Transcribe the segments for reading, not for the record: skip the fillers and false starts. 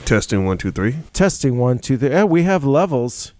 Testing 1, 2, 3. Testing 1, 2, 3. Yeah, we have levels,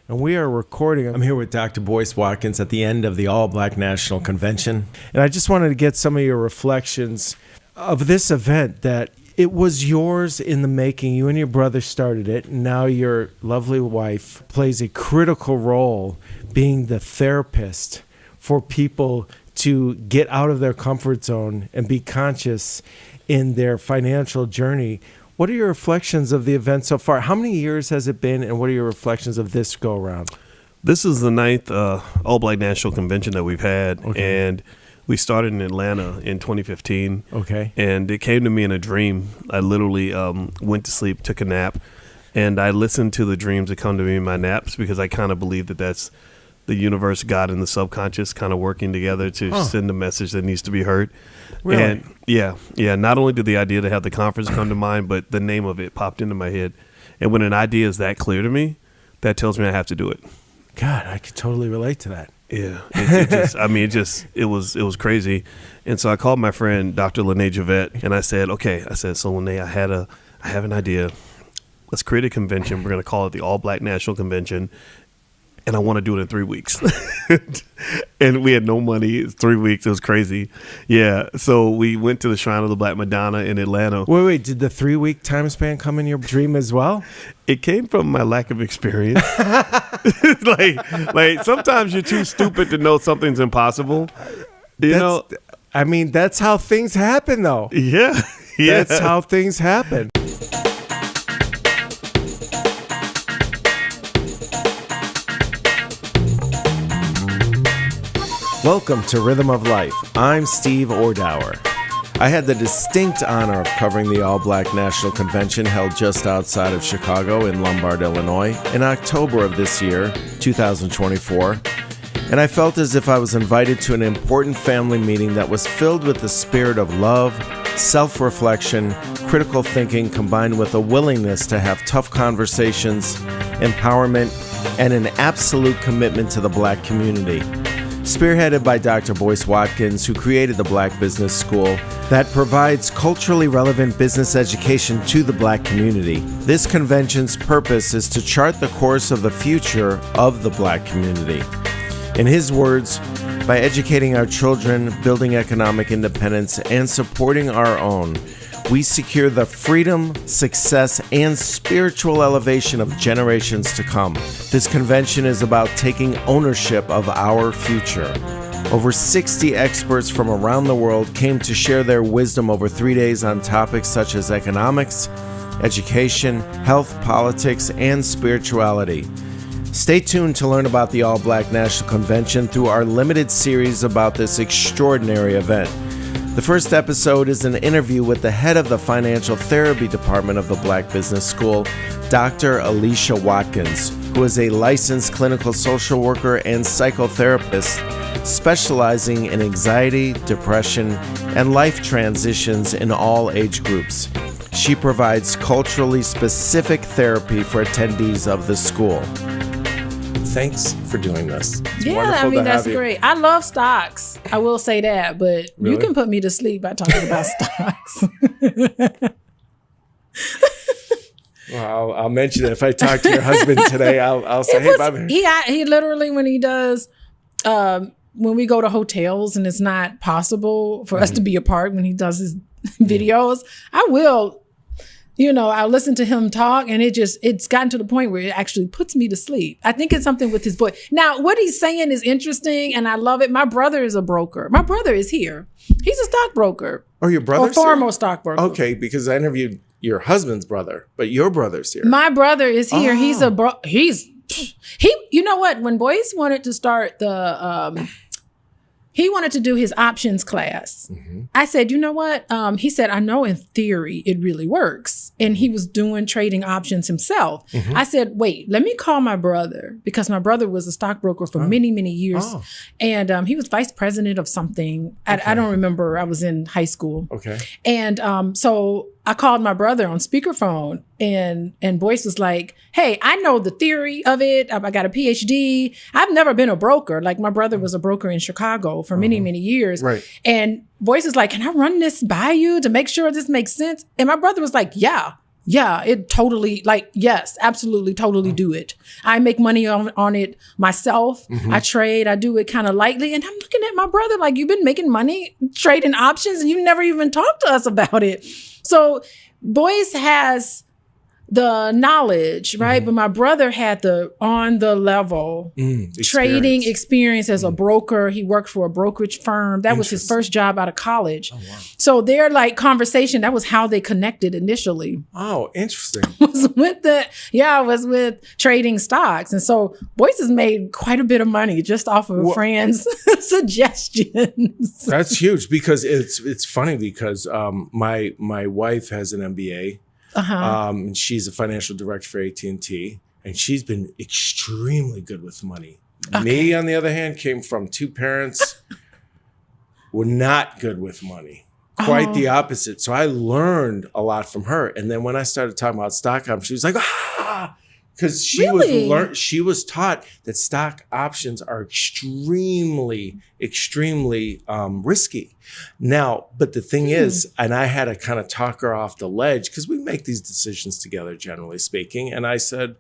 and we are recording. I'm here with Dr. Boyce Watkins at the end of the All Black National Convention, and I just wanted to get some of your reflections of this event that it was yours in the making. You and your brother started it, and now your lovely wife plays a critical role being the therapist for people to get out of their comfort zone and be conscious in their financial journey. What are your reflections of the event so far? How many years has it been, and what are your reflections of this go-around? This is the 9th All Black National Convention that we've had, and we started in Atlanta in 2015. Okay. And it came to me in a dream. I literally went to sleep, took a nap, and I listened to the dreams that come to me in my naps because I kind of believe that that's the universe, God, and the subconscious kind of working together to send a message that needs to be heard. Really? And yeah. Not only did the idea to have the conference come to mind, but the name of it popped into my head. And when an idea is that clear to me, that tells me I have to do it. God, I could totally relate to that. Yeah, it was crazy. And so I called my friend, Dr. Lene Javette, and I said, so Lene, I have an idea. Let's create a convention. We're going to call it the All Black National Convention. And I want to do it in 3 weeks. And we had no money. It's 3 weeks. It was crazy. Yeah. So we went to the Shrine of the Black Madonna in Atlanta. Wait. Did the 3-week time span come in your dream as well? It came from my lack of experience. like sometimes you're too stupid to know something's impossible. That's how things happen, though. Yeah. That's how things happen. Welcome to Rhythm of Life. I'm Steve Ordauer. I had the distinct honor of covering the All Black National Convention held just outside of Chicago in Lombard, Illinois, in October of this year, 2024. And I felt as if I was invited to an important family meeting that was filled with the spirit of love, self-reflection, critical thinking, combined with a willingness to have tough conversations, empowerment, and an absolute commitment to the Black community. Spearheaded by Dr. Boyce Watkins, who created the Black Business School that provides culturally relevant business education to the Black community. This convention's purpose is to chart the course of the future of the Black community. In his words, by educating our children, building economic independence, and supporting our own, we secure the freedom, success, and spiritual elevation of generations to come. This convention is about taking ownership of our future. Over 60 experts from around the world came to share their wisdom over 3 days on topics such as economics, education, health, politics, and spirituality. Stay tuned to learn about the All Black National Convention through our limited series about this extraordinary event. The first episode is an interview with the head of the Financial Therapy Department of the Black Business School, Dr. Alicia Watkins, who is a licensed clinical social worker and psychotherapist specializing in anxiety, depression, and life transitions in all age groups. She provides culturally specific therapy for attendees of the school. Thanks for doing this. It's wonderful that's great. I love stocks. I will say that, but You can put me to sleep by talking about stocks. Well, I'll mention it. If I talk to your husband today, I'll say, hey, Bobby. He literally, when he does, when we go to hotels and it's not possible for us to be apart when he does his videos, I will. I listen to him talk, and it's gotten to the point where it actually puts me to sleep. I think it's something with his voice. Now, what he's saying is interesting, and I love it. My brother is a broker. My brother is here. He's a stockbroker. Oh, your brother's here? A former stockbroker. Okay, because I interviewed your husband's brother, but your brother's here. My brother is here. Oh. You know what? When Boyce wanted to start he wanted to do his options class. Mm-hmm. I said, you know what? He said, I know in theory it really works. And he was doing trading options himself. Mm-hmm. I said, wait, let me call my brother, because my brother was a stockbroker for many, many years. Oh. And he was vice president of something. Okay. I don't remember. I was in high school. Okay. And so I called my brother on speakerphone, and Boyce was like, hey, I know the theory of it. I got a PhD. I've never been a broker. Like, my brother was a broker in Chicago for many, many years. Right. And Boyce is like, can I run this by you to make sure this makes sense? And my brother was like, yeah. Yeah, it totally, like, yes, absolutely, totally do it. I make money on it myself. I trade, I do it kind of lightly. And I'm looking at my brother like, you've been making money trading options and you never even talked to us about it. So Boyce has the knowledge, right? But my brother had the on the level trading experience as a broker. He worked for a brokerage firm. That was his first job out of college. Oh, wow. So their like conversation, that was how they connected initially. Oh, interesting. was with trading stocks. And so Boyce has made quite a bit of money just off of a friend's suggestions. That's huge because it's funny because my wife has an MBA. And she's a financial director for AT&T, and she's been extremely good with money. Okay. Me, on the other hand, came from two parents were not good with money. Quite the opposite. So I learned a lot from her. And then when I started talking about stock options, she was like, because she was taught that stock options are extremely, extremely risky. Now, but the thing is, and I had to kind of talk her off the ledge because we make these decisions together, generally speaking. And I said,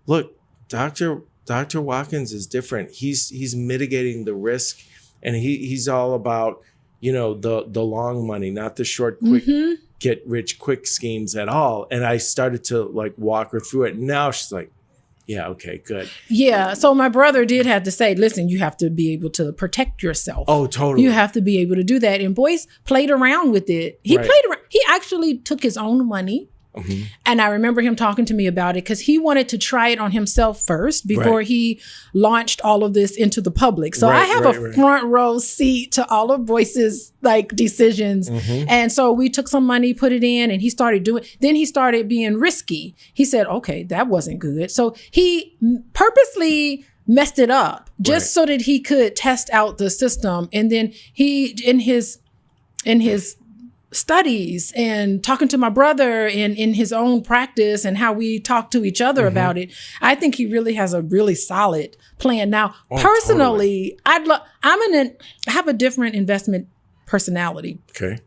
look, Dr. Watkins is different. He's mitigating the risk, and he's all about, the long money, not the short, quick, get rich quick schemes at all. And I started to like walk her through it. Now she's like, yeah, okay, good. Yeah. So my brother did have to say, listen, you have to be able to protect yourself. Oh, totally. You have to be able to do that. And Boyce played around with it. He played around. He actually took his own money. And I remember him talking to me about it because he wanted to try it on himself first before he launched all of this into the public. So I have a front row seat to all of Boyce's like decisions. And so we took some money, put it in, and he started doing, then he started being risky. He said, okay, that wasn't good. So he purposely messed it up just so that he could test out the system. And then he, in his studies and talking to my brother and in his own practice and how we talk to each other about it, I think he really has a really solid plan. Now, personally, totally. I have a different investment personality. Okay.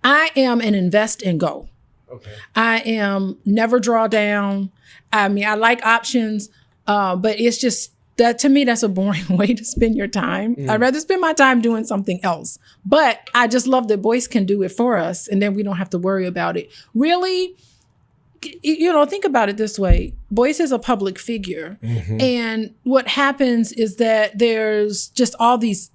I am an invest and go. Okay. I am never draw down. I mean, I like options, but it's just, that to me, that's a boring way to spend your time. I'd rather spend my time doing something else. But I just love that Boyce can do it for us, and then we don't have to worry about it. Really, think about it this way. Boyce is a public figure. And what happens is that there's just all this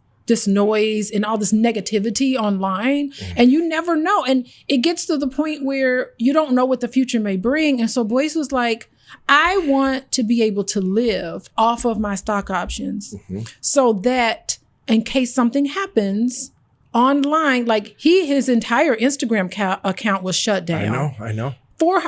noise and all this negativity online, and you never know. And it gets to the point where you don't know what the future may bring. And so Boyce was like, I want to be able to live off of my stock options so that in case something happens online, like his entire Instagram account was shut down. I know.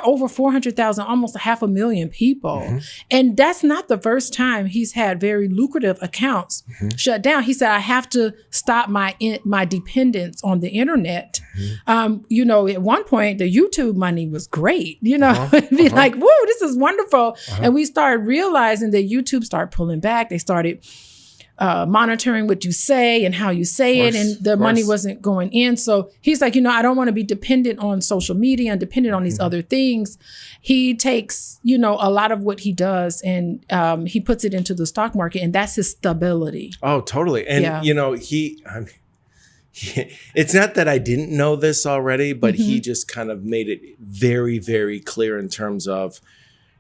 Over 400,000, almost 500,000 people. And that's not the first time he's had very lucrative accounts shut down. He said, I have to stop my dependence on the internet. At one point, the YouTube money was great. It'd be like, woo, this is wonderful. And we started realizing that YouTube started pulling back. They started monitoring what you say and how you say it, and the money wasn't going in. So he's like, I don't want to be dependent on social media and dependent on these other things. He takes, a lot of what he does and he puts it into the stock market, and that's his stability. Oh, totally. And, it's not that I didn't know this already, but he just kind of made it very, very clear in terms of,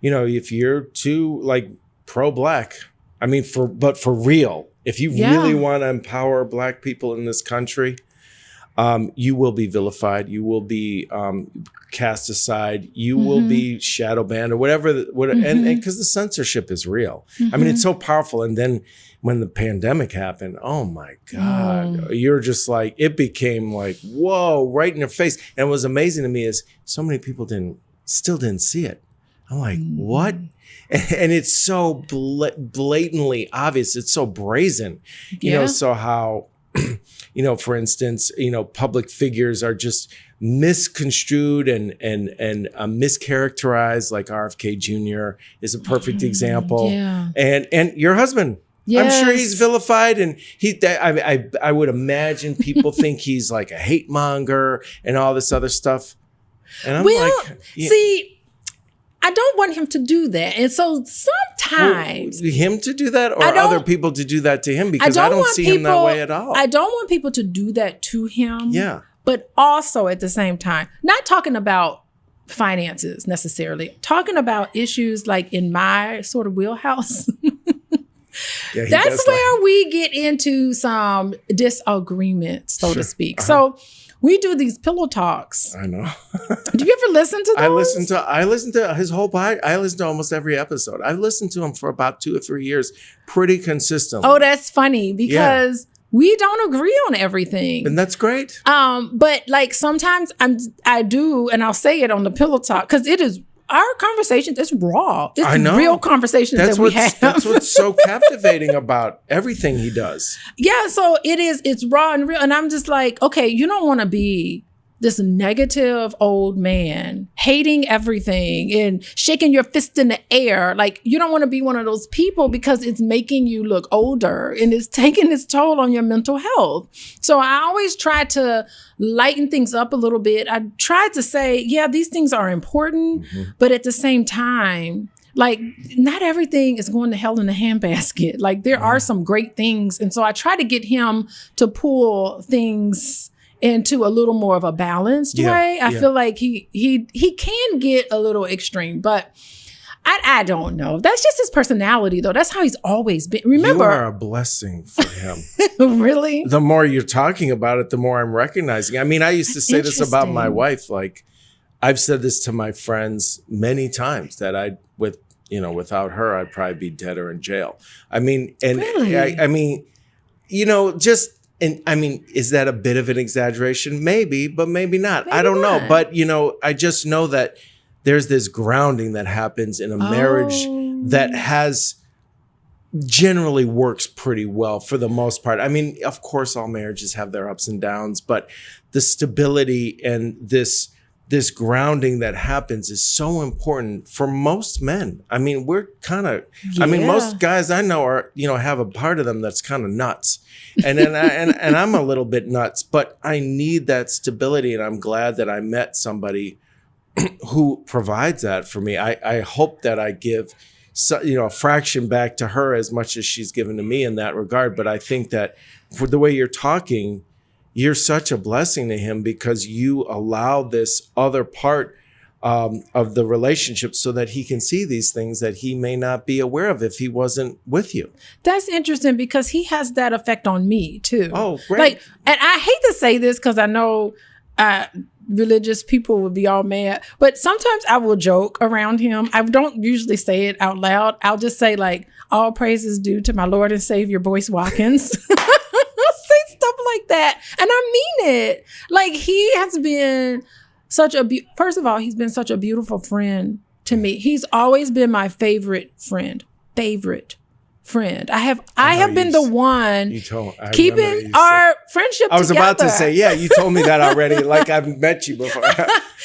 if you're too like pro-black, but for real, if you really want to empower Black people in this country, you will be vilified. You will be cast aside. You will be shadow banned or whatever. And because the censorship is real. It's so powerful. And then when the pandemic happened, oh my God, you're just like, it became like, whoa, right in your face. And what was amazing to me is so many people still didn't see it. I'm like, what? And it's so blatantly obvious. It's so brazen, so how, for instance, public figures are just misconstrued and mischaracterized, like RFK Jr. is a perfect example. Yeah. And your husband, I'm sure he's vilified, and I would imagine people think he's like a hate monger and all this other stuff. And I'm see, I don't want him to do that. And so sometimes him to do that, or other people to do that to him, because I don't see him that way at all. I don't want people to do that to him. Yeah. But also at the same time, not talking about finances necessarily, talking about issues like in my sort of wheelhouse. That's where we get into some disagreement, so to speak. So we do these pillow talks. I know. Do you ever listen to those? I listen to his whole podcast. I listen to almost every episode. I've listened to him for about 2 or 3 years, pretty consistently. Oh, that's funny because we don't agree on everything. And that's great. But like sometimes I do, and I'll say it on the pillow talk because it is our conversation. It's raw. It's real conversations that we have. That's what's so captivating about everything he does. Yeah, so it is. It's raw and real. And I'm just like, okay, you don't want to be this negative old man hating everything and shaking your fist in the air. Like, you don't want to be one of those people because it's making you look older and it's taking its toll on your mental health. So I always try to lighten things up a little bit. I try to say, yeah, these things are important, but at the same time, like, not everything is going to hell in a handbasket. Like, there are some great things. And so I try to get him to pull things into a little more of a balanced way. I feel like he can get a little extreme, but I don't know. That's just his personality, though. That's how he's always been. Remember, you are a blessing for him. Really? The more you're talking about it, the more I'm recognizing. I mean, I used to say this about my wife. Like, I've said this to my friends many times that without her, I'd probably be dead or in jail. I mean, and really? I mean, just. And I mean, is that a bit of an exaggeration? Maybe, but maybe not. Maybe I don't know. But, I just know that there's this grounding that happens in a marriage that generally works pretty well for the most part. I mean, of course, all marriages have their ups and downs, but the stability and this grounding that happens is so important for most men. I mean, we're kind of, most guys I know are, have a part of them that's kind of nuts. And then and I'm a little bit nuts, but I need that stability. And I'm glad that I met somebody who provides that for me. I hope that I give, a fraction back to her as much as she's given to me in that regard. But I think that for the way you're talking, you're such a blessing to him because you allow this other part of the relationship so that he can see these things that he may not be aware of if he wasn't with you. That's interesting because he has that effect on me too. Oh, great. Like, and I hate to say this because I know religious people would be all mad, but sometimes I will joke around him. I don't usually say it out loud. I'll just say like, all praise is due to my Lord and Savior, Boyce Watkins. Stuff like that. And I mean it. Like, he has been first of all, he's been such a beautiful friend to me. He's always been my favorite friend. I have been the one keeping our friendship I was together. about to say, you told me that already. Like, I've met you before.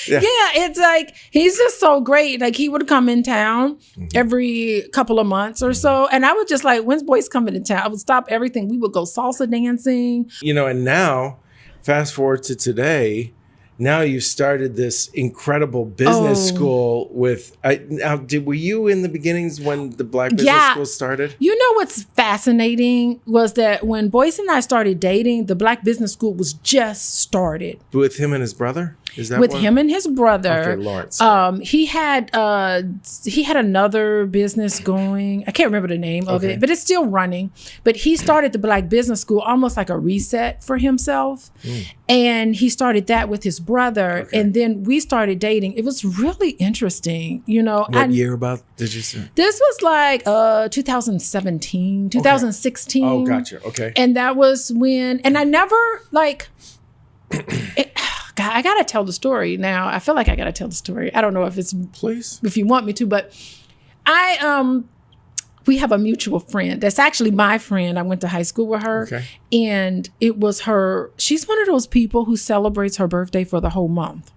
Yeah, it's like, he's just so great. Like, he would come in town every couple of months or so. And I would just like, when's Boyce coming to town? I would stop everything. We would go salsa dancing. And now, fast forward to today, now you started this incredible business school with, were you in the beginnings when the Black Business School started? You know what's fascinating was that when Boyce and I started dating, the Black Business School was just started. With him and his brother? Is that with him and his brother? Okay, Lawrence. He had another business going. I can't remember the name of it, but it's still running. But he started the Black Business School almost like a reset for himself. And he started that with his brother. And then we started dating. It was really interesting. What year about did you say? This was like 2017, 2016. Oh, gotcha. Okay. And that was when, and I never like, God, I gotta tell the story now. I feel like I gotta tell the story. I don't know if it's, please, if you want me to, but we have a mutual friend that's actually my friend. I went to high school with her, and it was her. She's one of those people who celebrates her birthday for the whole month.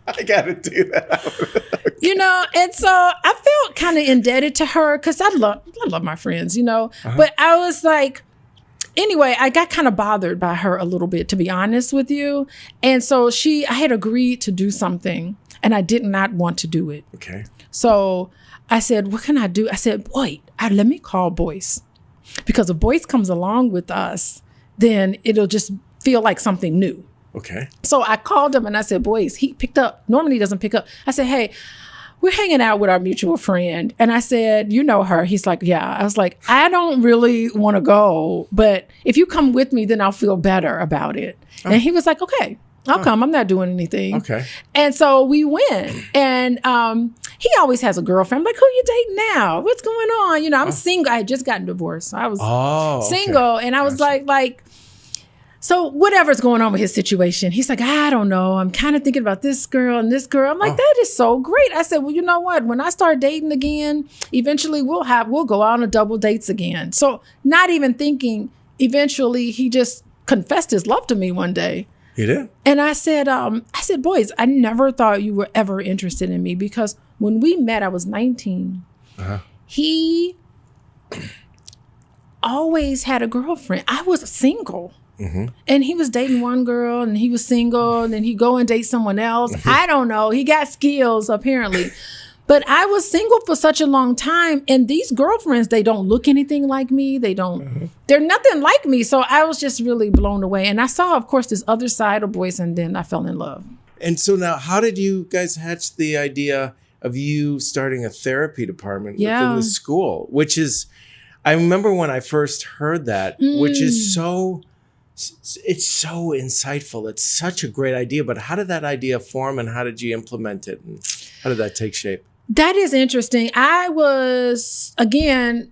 I gotta do that. And so I felt kind of indebted to her because I love my friends, but I was like, anyway, I got kind of bothered by her a little bit, to be honest with you. And so I had agreed to do something and I did not want to do it. Okay. So I said, what can I do? I said, wait, let me call Boyce. Because if Boyce comes along with us, then it'll just feel like something new. Okay. So I called him and I said, Boyce, he picked up. Normally he doesn't pick up. I said, hey, we're hanging out with our mutual friend. And I said, you know her? He's like, yeah. I was like, I don't really want to go, but if you come with me, then I'll feel better about it. Oh. And he was like, okay, I'll come. I'm not doing anything. Okay. And so we went. And he always has a girlfriend. I'm like, who you dating now? What's going on? You know, I'm single. I had just gotten divorced. So I was single. And I was like, so whatever's going on with his situation, he's like, I don't know. I'm kind of thinking about this girl and this girl. I'm like, that is so great. I said, well, you know what? When I start dating again, eventually we'll go out on double dates again. So not even thinking, eventually he just confessed his love to me one day. He did? And I said, Boyce, I never thought you were ever interested in me because when we met, I was 19. He always had a girlfriend. I was single. Mm-hmm. And he was dating one girl and he was single and then he'd go and date someone else. I don't know. He got skills apparently. But I was single for such a long time. And these girlfriends, they don't look anything like me. They're nothing like me. So I was just really blown away. And I saw, of course, this other side of Boyce and then I fell in love. And so now how did you guys hatch the idea of you starting a therapy department within the school? Which is, I remember when I first heard that, which is it's so insightful. It's such a great idea. But how did that idea form and how did you implement it? And how did that take shape? That is interesting. I was, again,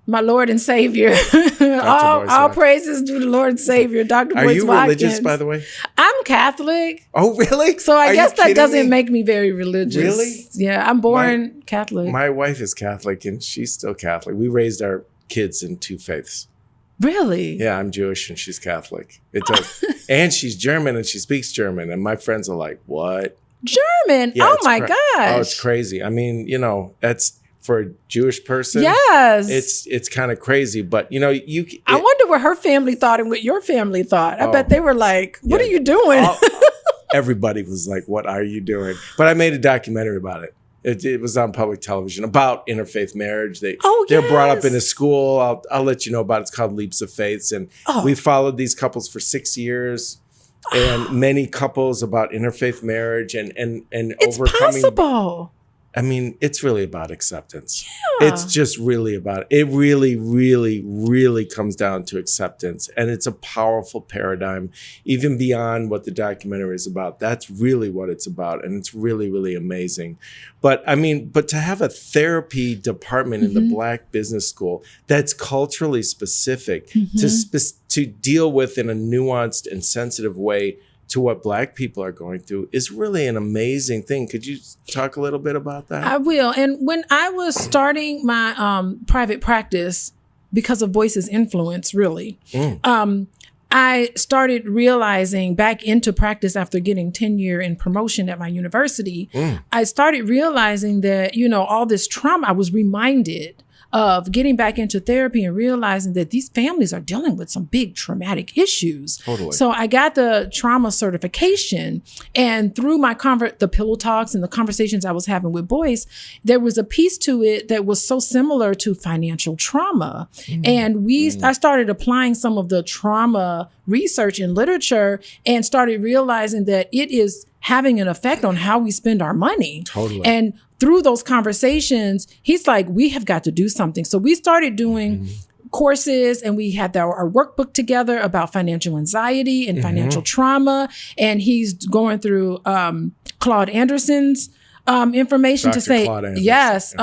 my Lord and Savior. all praises to the Lord and Savior, Dr. Boyce Watkins. Are you religious, by the way? I'm Catholic. Oh, really? So I guess that doesn't make me very religious. Really? Yeah, I'm born Catholic. My wife is Catholic and she's still Catholic. We raised our kids in two faiths. Really? Yeah, I'm Jewish and she's Catholic. And she's German and she speaks German. And my friends are like, what? German? Yeah, oh my gosh. Oh, it's crazy. I mean, you know, that's for a Jewish person. Yes. It's kind of crazy. But, you know, I wonder what her family thought and what your family thought. I bet they were like, what are you doing? Everybody was like, what are you doing? But I made a documentary about it. It was on public television about interfaith marriage. They're brought up in a school. I'll let you know about it. It's called Leaps of Faiths. And we followed these couples for 6 years and many couples about interfaith marriage and it's overcoming. Possible. I mean, it's really about acceptance. Yeah. It's just really about it. It really, really, really comes down to acceptance. And it's a powerful paradigm, even beyond what the documentary is about. That's really what it's about. And it's really, really amazing. But I mean, to have a therapy department in the Black business school that's culturally specific to deal with in a nuanced and sensitive way to what Black people are going through is really an amazing thing. Could you talk a little bit about that? I will. And when I was starting my private practice, because of Boyce's influence, really, I started realizing back into practice after getting tenure and promotion at my university, I started realizing that, you know, all this trauma, I was reminded of getting back into therapy and realizing that these families are dealing with some big traumatic issues. Totally. So I got the trauma certification, and through my the pillow talks and the conversations I was having with Boyce, there was a piece to it that was so similar to financial trauma. And I started applying some of the trauma research and literature and started realizing that it is having an effect on how we spend our money. Totally. And through those conversations, he's like, we have got to do something. So we started doing courses and we had our workbook together about financial anxiety and financial trauma. And he's going through Claude Anderson's information Dr. to say, Claude Anderson. yes,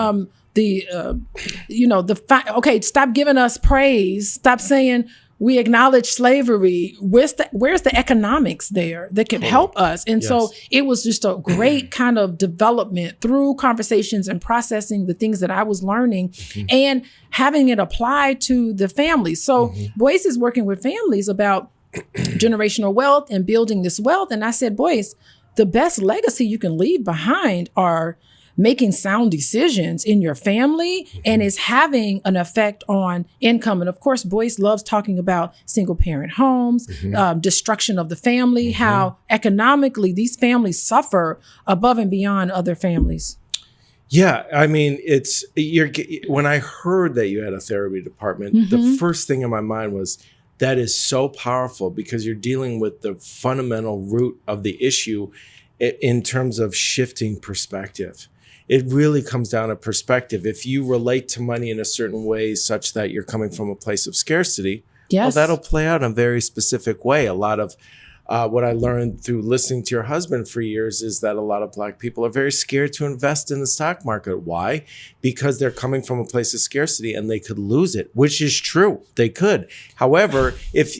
stop giving us praise. Stop saying, we acknowledge slavery. Where's the economics there that can help us? And so it was just a great kind of development through conversations and processing the things that I was learning and having it apply to the families. So Boyce is working with families about generational wealth and building this wealth. And I said, Boyce, the best legacy you can leave behind are making sound decisions in your family and is having an effect on income. And of course, Boyce loves talking about single parent homes, destruction of the family, how economically these families suffer above and beyond other families. Yeah, I mean, when I heard that you had a therapy department, the first thing in my mind was, that is so powerful, because you're dealing with the fundamental root of the issue in terms of shifting perspective. It really comes down to perspective. If you relate to money in a certain way such that you're coming from a place of scarcity, well, that'll play out in a very specific way. A lot of what I learned through listening to your husband for years is that a lot of Black people are very scared to invest in the stock market. Why? Because they're coming from a place of scarcity and they could lose it, which is true. They could. However,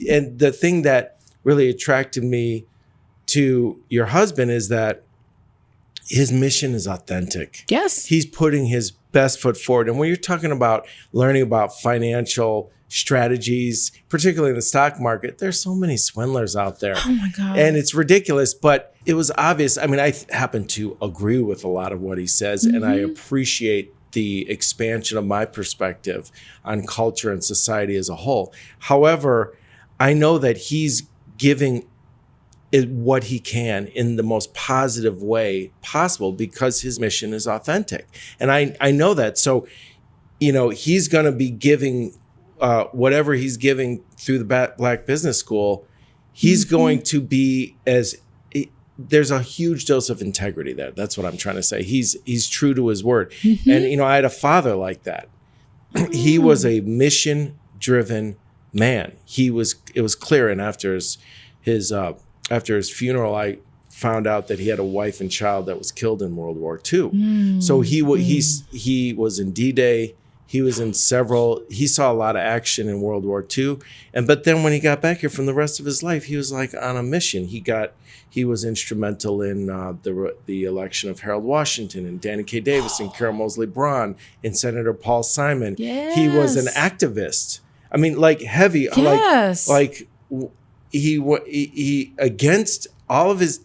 and the thing that really attracted me to your husband is that his mission is authentic. Yes. He's putting his best foot forward. And when you're talking about learning about financial strategies, particularly in the stock market, there's so many swindlers out there. Oh my God. And it's ridiculous, but it was obvious. I mean, I happen to agree with a lot of what he says, and I appreciate the expansion of my perspective on culture and society as a whole. However, I know that he's giving it what he can in the most positive way possible because his mission is authentic. And I know that. So, he's going to be giving whatever he's giving through the Black Business School, he's going to be there's a huge dose of integrity there. That's what I'm trying to say. He's true to his word. And, I had a father like that. He was a mission-driven man. It was clear. And after his funeral, I found out that he had a wife and child that was killed in World War II. So he was in D-Day. He was in he saw a lot of action in World War II. But then when he got back here, from the rest of his life, he was like on a mission. He was instrumental in the election of Harold Washington and Danny K. Davis and Carol Moseley Braun and Senator Paul Simon. Yes. He was an activist. I mean, like heavy, yes. like he against all of his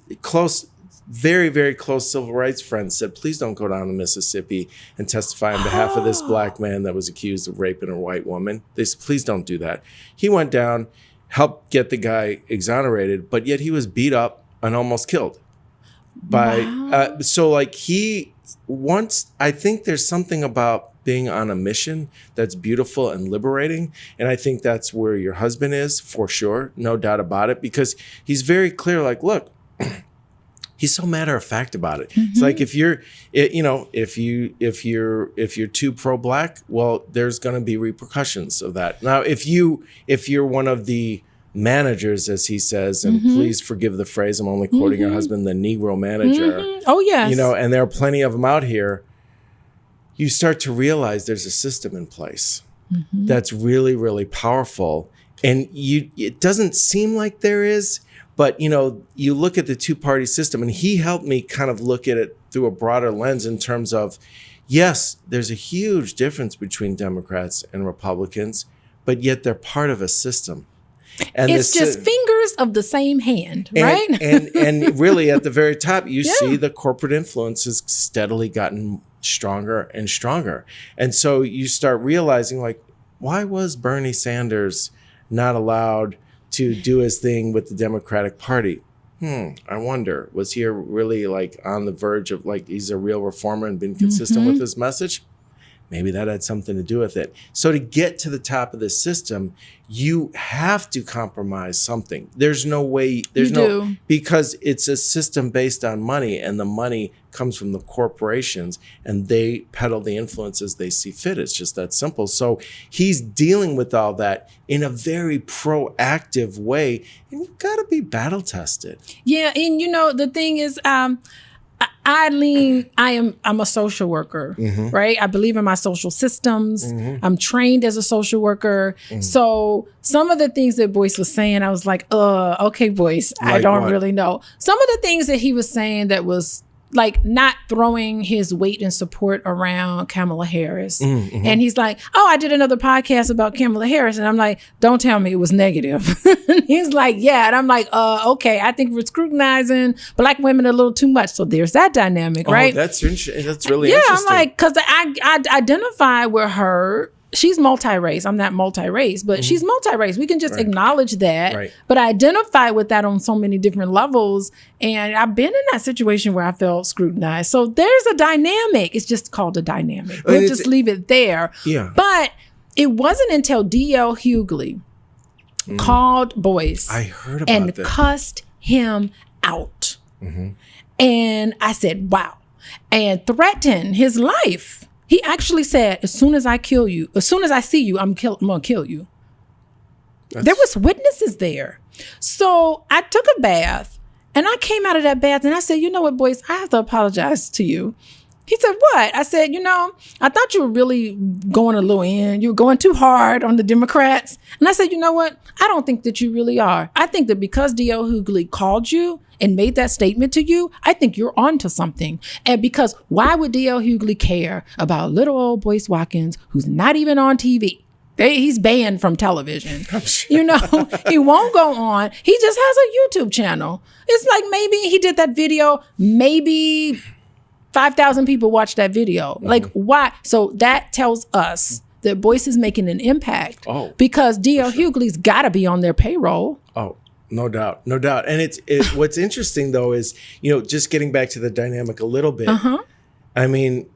very, very close civil rights friends said, please don't go down to Mississippi and testify on behalf of this Black man that was accused of raping a white woman. They said, please don't do that. He went down, helped get the guy exonerated, but yet he was beat up and almost killed. I think there's something about being on a mission that's beautiful and liberating. And I think that's where your husband is, for sure. No doubt about it, because he's very clear, like, look, he's so matter of fact about it. It's like if you're too pro-Black, well, there's going to be repercussions of that. Now, if you're one of the managers, as he says, and please forgive the phrase, I'm only quoting your husband, the Negro manager. Oh yes. And there are plenty of them out here. You start to realize there's a system in place that's really, really powerful, and it doesn't seem like there is. But, you look at the two-party system, and he helped me kind of look at it through a broader lens in terms of, yes, there's a huge difference between Democrats and Republicans, but yet they're part of a system. And it's just fingers of the same hand, right? And really at the very top, you see the corporate influence has steadily gotten stronger and stronger. And so you start realizing, like, why was Bernie Sanders not allowed to do his thing with the Democratic Party? I wonder, was he really like on the verge of like he's a real reformer and been consistent with his message? Maybe that had something to do with it. So to get to the top of the system, you have to compromise something. There's no way, because it's a system based on money, and the money comes from the corporations and they peddle the influences they see fit. It's just that simple. So he's dealing with all that in a very proactive way, and you've got to be battle tested. Yeah. And the thing is, I'm a social worker, right? I believe in my social systems. I'm trained as a social worker. So some of the things that Boyce was saying, I was like, okay, Boyce, I don't really know. Some of the things that he was saying that was like not throwing his weight and support around Kamala Harris. And he's like, oh, I did another podcast about Kamala Harris. And I'm like, don't tell me it was negative. He's like, yeah. And I'm like, okay, I think we're scrutinizing Black women a little too much. So there's that dynamic, right? That's interesting. That's really yeah, interesting. I'm like, because I identify with her. She's multi-race. I'm not multi-race, but she's multi-race. We can just acknowledge that. Right. But I identify with that on so many different levels. And I've been in that situation where I felt scrutinized. So there's a dynamic. It's just called a dynamic. We'll just leave it there. Yeah. But it wasn't until D.L. Hughley called Boyce I heard about and that. cussed him out. And I said, wow. And threatened his life. He actually said, as soon as I see you, I'm going to kill you. There was witnesses there. So I took a bath and I came out of that bath and I said, you know what, Boyce, I have to apologize to you. He said, what? I said, I thought you were really going a little in. You were going too hard on the Democrats. And I said, you know what? I don't think that you really are. I think that because D.L. Hughley called you and made that statement to you, I think you're onto something. And because why would D.L. Hughley care about little old Boyce Watkins, who's not even on TV? He's banned from television. He won't go on. He just has a YouTube channel. It's like maybe he did that video, maybe 5,000 people watched that video. Like, why? So that tells us that Boyce is making an impact because D.L. Hughley's got to be on their payroll. Oh, no doubt. No doubt. And it's what's interesting, though, is, just getting back to the dynamic a little bit. I mean,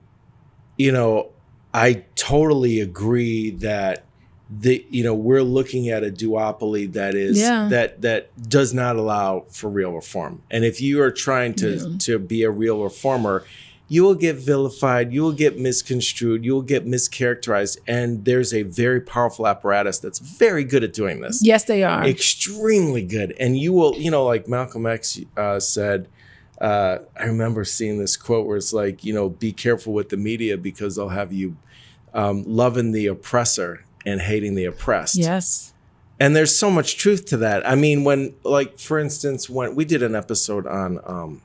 I totally agree that we're looking at a duopoly that is that does not allow for real reform. And if you are trying to be a real reformer, you will get vilified, you will get misconstrued, you will get mischaracterized. And there's a very powerful apparatus that's very good at doing this. Yes, they are. Extremely good. And you will, like Malcolm X said, I remember seeing this quote where it's like, be careful with the media because they'll have you loving the oppressor and hating the oppressed. Yes. And there's so much truth to that. I mean, when, like, for instance, when we did an episode on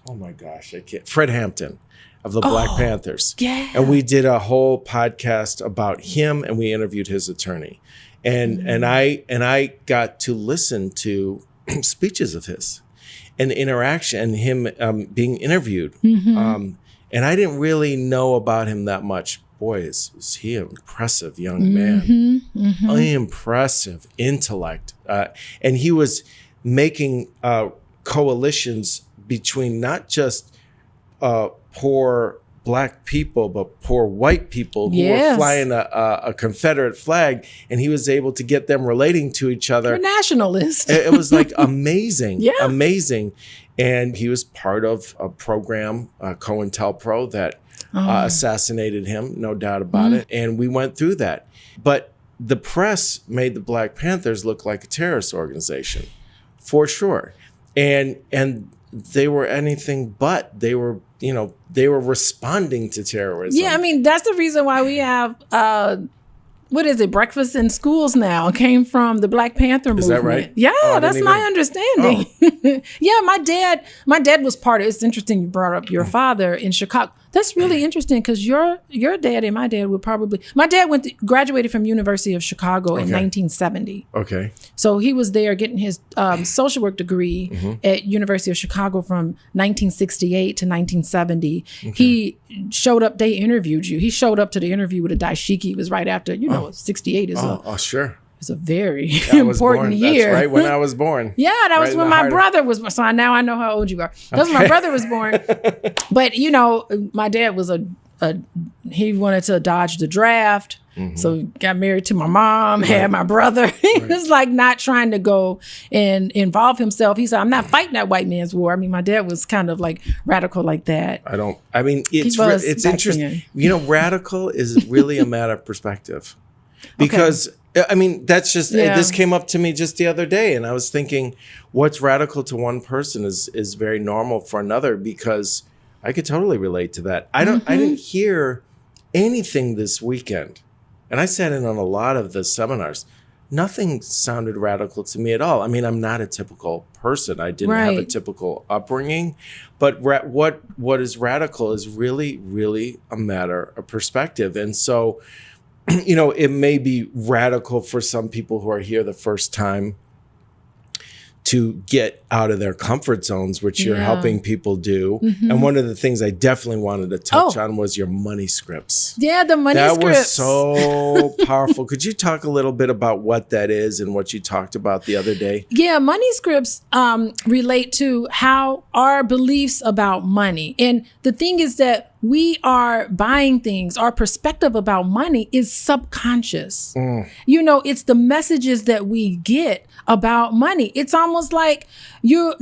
oh my gosh, Fred Hampton of the Black Panthers. Yeah. And we did a whole podcast about him and we interviewed his attorney. And I got to listen to speeches of his and interaction and him being interviewed. And I didn't really know about him that much. Boy, is he an impressive young man. Impressive intellect. And he was making coalitions between not just poor Black people, but poor white people who were flying a Confederate flag, and he was able to get them relating to each other. You're a nationalist. It was like amazing, amazing. And he was part of a program, COINTELPRO, that assassinated him, no doubt about it. And we went through that. But the press made the Black Panthers look like a terrorist organization, for sure. And they were anything but. They were responding to terrorism. Yeah, I mean, that's the reason why we have breakfast in schools now came from the Black Panther movement. Is that right? Yeah, that's my understanding. Yeah, my dad was part of it. It's interesting you brought up your father in Chicago. That's really interesting because your dad and my dad would probably, graduated from University of Chicago in 1970. Okay. So he was there getting his social work degree at University of Chicago from 1968 to 1970. Okay. He showed up, they interviewed you. He showed up to the interview with a dashiki. It was right after, 68 is sure. It's a very important year. That's right when I was born. Yeah, that was when my brother was born. So now I know how old you are. That's when my brother was born. But, my dad was he wanted to dodge the draft. So he got married to my mom, had my brother. He was like not trying to go and involve himself. He said, I'm not fighting that white man's war. I mean, my dad was kind of like radical like that. It's interesting. Radical is really a matter of perspective. Because I mean, that's just, this came up to me just the other day. And I was thinking, what's radical to one person is very normal for another, because I could totally relate to that. I didn't hear anything this weekend. And I sat in on a lot of the seminars. nothing sounded radical to me at all. I mean, I'm not a typical person. I didn't have a Right. typical upbringing, but what is radical is really, really a matter of perspective. And so, it may be radical for some people who are here the first time to get out of their comfort zones, which you're Yeah. helping people do. And one of the things I definitely wanted to touch on was your money scripts. Yeah, the money That was scripts. so powerful. Could you talk a little bit about what that is and what you talked about the other day? Yeah, money scripts relate to how our beliefs about money. And the thing is that we are buying things. Our perspective about money is subconscious. It's the messages that we get about money. It's almost like you're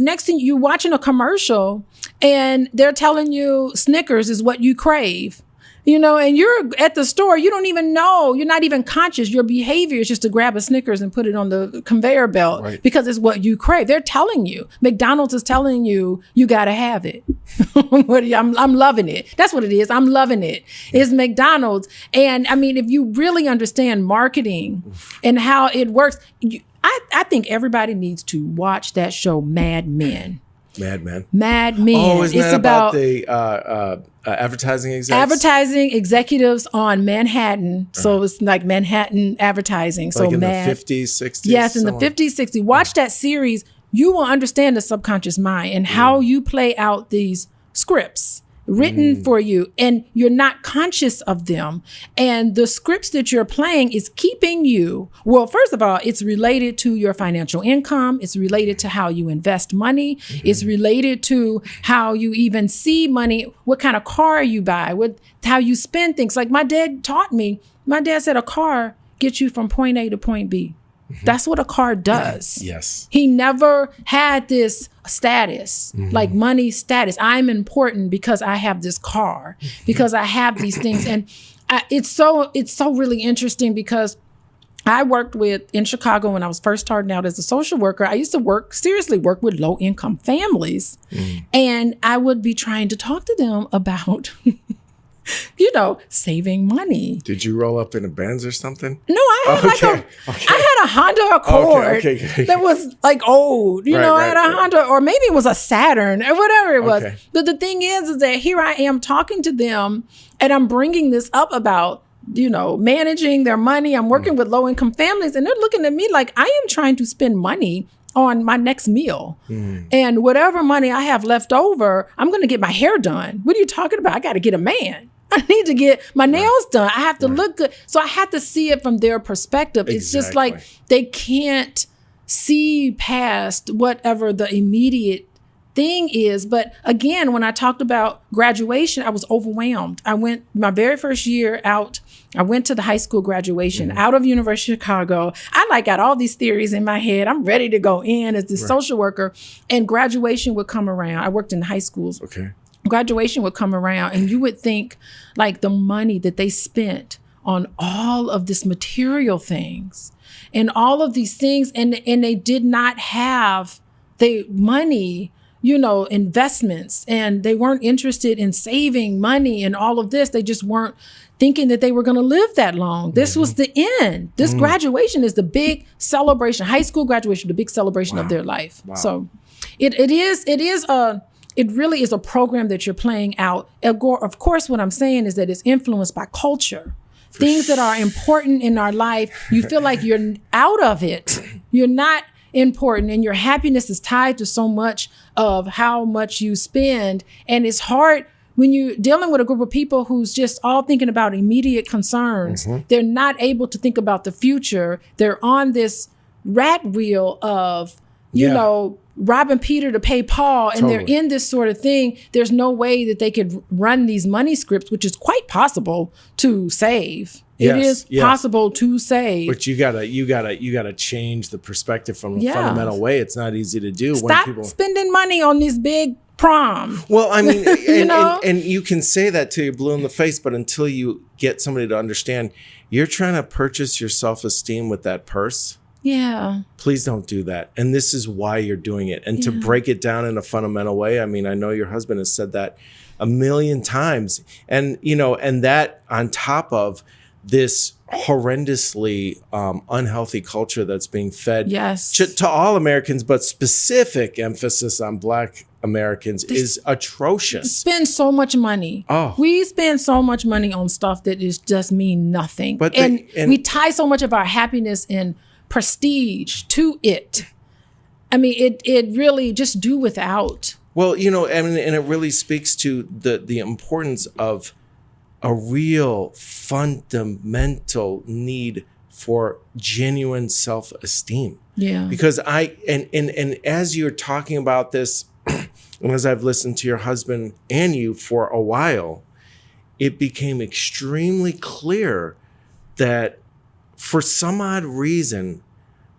watching a commercial and they're telling you Snickers is what you crave. And you're at the store, you don't even know, you're not even conscious. Your behavior is just to grab a Snickers and put it on the conveyor belt because it's what you crave. They're telling you, McDonald's is telling you, you got to have it. I'm loving it. That's what it is. I'm loving it. It's McDonald's. And I mean, if you really understand marketing and how it works, I think everybody needs to watch that show, Mad Men. Mad Men. Mad Men. Oh, isn't it's that about the advertising execs? Advertising executives on Manhattan. So it's like Manhattan advertising. Like so in mad. the 50s, 60s? Yes, in the 50s, 60s. Watch that series. You will understand the subconscious mind and how you play out these scripts written for you, and you're not conscious of them. And the scripts that you're playing is keeping you, well, first of all, it's related to your financial income. It's related to how you invest money. It's related to how you even see money, what kind of car you buy, how you spend things. Like my dad taught me, my dad said a car gets you from point A to point B. That's what a car does. Yes. He never had this status, like money status. I'm important because I have this car, because I have these things. And it's so really interesting because I worked in Chicago when I was first starting out as a social worker. I used to seriously work with low income families. And I would be trying to talk to them about saving money. Did you roll up in a Benz or something? No, I had a Honda Accord that was like old. I had a Honda, or maybe it was a Saturn or whatever it was. But the thing is that here I am talking to them, and I'm bringing this up about managing their money. I'm working with low income families, and they're looking at me like I am trying to spend money on my next meal. And whatever money I have left over, I'm going to get my hair done. What are you talking about? I got to get a man. I need to get my nails done. I have to look good. So I have to see it from their perspective. It's just like they can't see past whatever the immediate thing is. But again, when I talked about graduation, I was overwhelmed. My very first year out, I went to the high school graduation out of University of Chicago. I got all these theories in my head. I'm ready to go in as the social worker, and graduation would come around. I worked in high schools. Okay. Graduation would come around, and you would think like the money that they spent on all of this material things and all of these things, and they did not have the money, investments, and they weren't interested in saving money and all of this. They just weren't thinking that they were going to live that long. This was the end. This graduation is the big celebration. High school graduation, the big celebration of their life. Wow. So it really is a program that you're playing out. Of course, what I'm saying is that it's influenced by culture. Things that are important in our life, you feel like you're out of it. You're not important, and your happiness is tied to so much of how much you spend. And it's hard when you're dealing with a group of people who's just all thinking about immediate concerns. They're not able to think about the future. They're on this rat wheel of, robbing Peter to pay Paul, and they're in this sort of thing. There's no way that they could run these money scripts, which is quite possible to save. It is possible to save. But you gotta change the perspective from a fundamental way. It's not easy to do. Stop spending money on this big prom. Well, I mean, and you can say that till you're blue in the face, but until you get somebody to understand, you're trying to purchase your self-esteem with that purse. Yeah. Please don't do that. And this is why you're doing it. And to break it down in a fundamental way. I mean, I know your husband has said that a million times. And, and that on top of this horrendously unhealthy culture that's being fed Yes. to all Americans, but specific emphasis on Black Americans is atrocious. Spend so much money. Oh. We spend so much money on stuff that is just mean nothing. But and we tie so much of our happiness and prestige to it. I mean, it really just do without. Well, and it really speaks to the importance of a real fundamental need for genuine self-esteem. Yeah. Because and as you're talking about this, and as I've listened to your husband and you for a while, it became extremely clear that for some odd reason,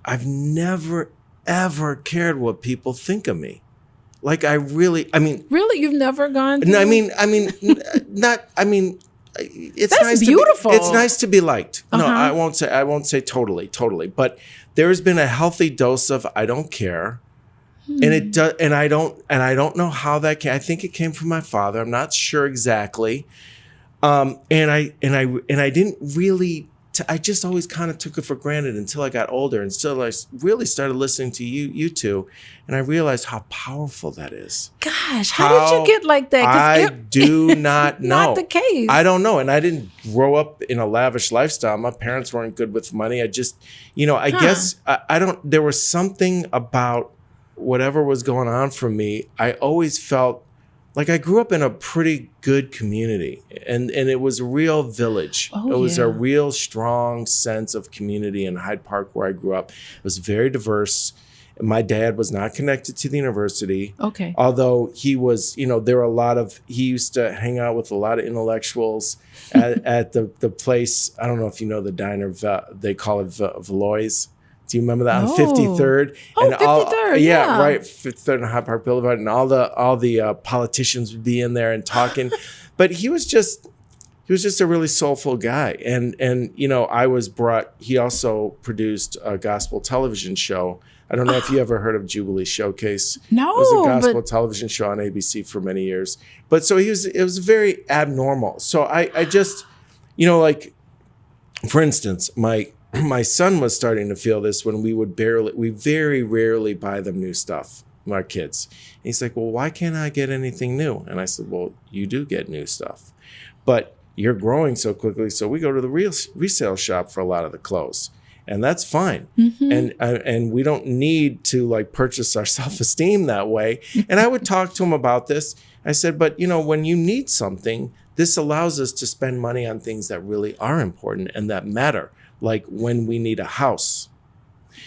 I've never, ever cared what people think of me. Like really, You've never gone through? no, it's That's nice beautiful. It's nice to be liked. No, Uh-huh. I won't say totally, but there's been a healthy dose of I don't care. And it does, and I don't know how that came. I think it came from my father. I'm not sure exactly. And I didn't really. I just always kind of took it for granted until I got older, until I really started listening to you two, and I realized how powerful that is. Gosh, how did you get like that? 'Cause I do not know. Not the case. I don't know, and I didn't grow up in a lavish lifestyle. My parents weren't good with money. I just, I guess I don't. There was something about whatever was going on for me. I always felt like I grew up in a pretty good community, and it was a real village. It was a real strong sense of community in Hyde Park where I grew up. It was very diverse. My dad was not connected to the university. Okay. Although he was, there were he used to hang out with a lot of intellectuals at the place. I don't know if you know the diner, they call it Valois. Do you remember that on 53rd? Oh, 53rd, yeah. Right, 53rd and Hyde Park Boulevard, and all the politicians would be in there and talking. But he was just a really soulful guy, and he also produced a gospel television show. I don't know if you ever heard of Jubilee Showcase. No, it was a gospel television show on ABC for many years. But so it was very abnormal. So I just, for instance, my son was starting to feel this when we very rarely buy them new stuff, our kids. And he's like, well, why can't I get anything new? And I said, well, you do get new stuff, but you're growing so quickly. So we go to the resale shop for a lot of the clothes, and that's fine. Mm-hmm. And we don't need to purchase our self-esteem that way. And I would talk to him about this. I said, but when you need something, this allows us to spend money on things that really are important and that matter. Like when we need a house,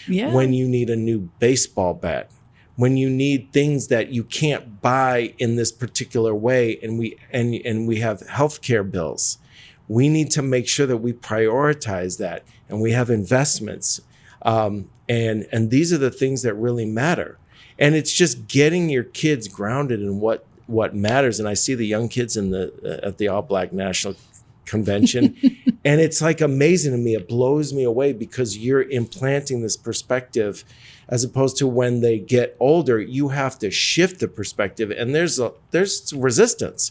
when you need a new baseball bat, when you need things that you can't buy in this particular way, and we have healthcare bills. We need to make sure that we prioritize that, and we have investments, and these are the things that really matter. And it's just getting your kids grounded in what matters. And I see the young kids at the All Black National Convention, and it's amazing to me. It blows me away because you're implanting this perspective, as opposed to when they get older, you have to shift the perspective, and there's resistance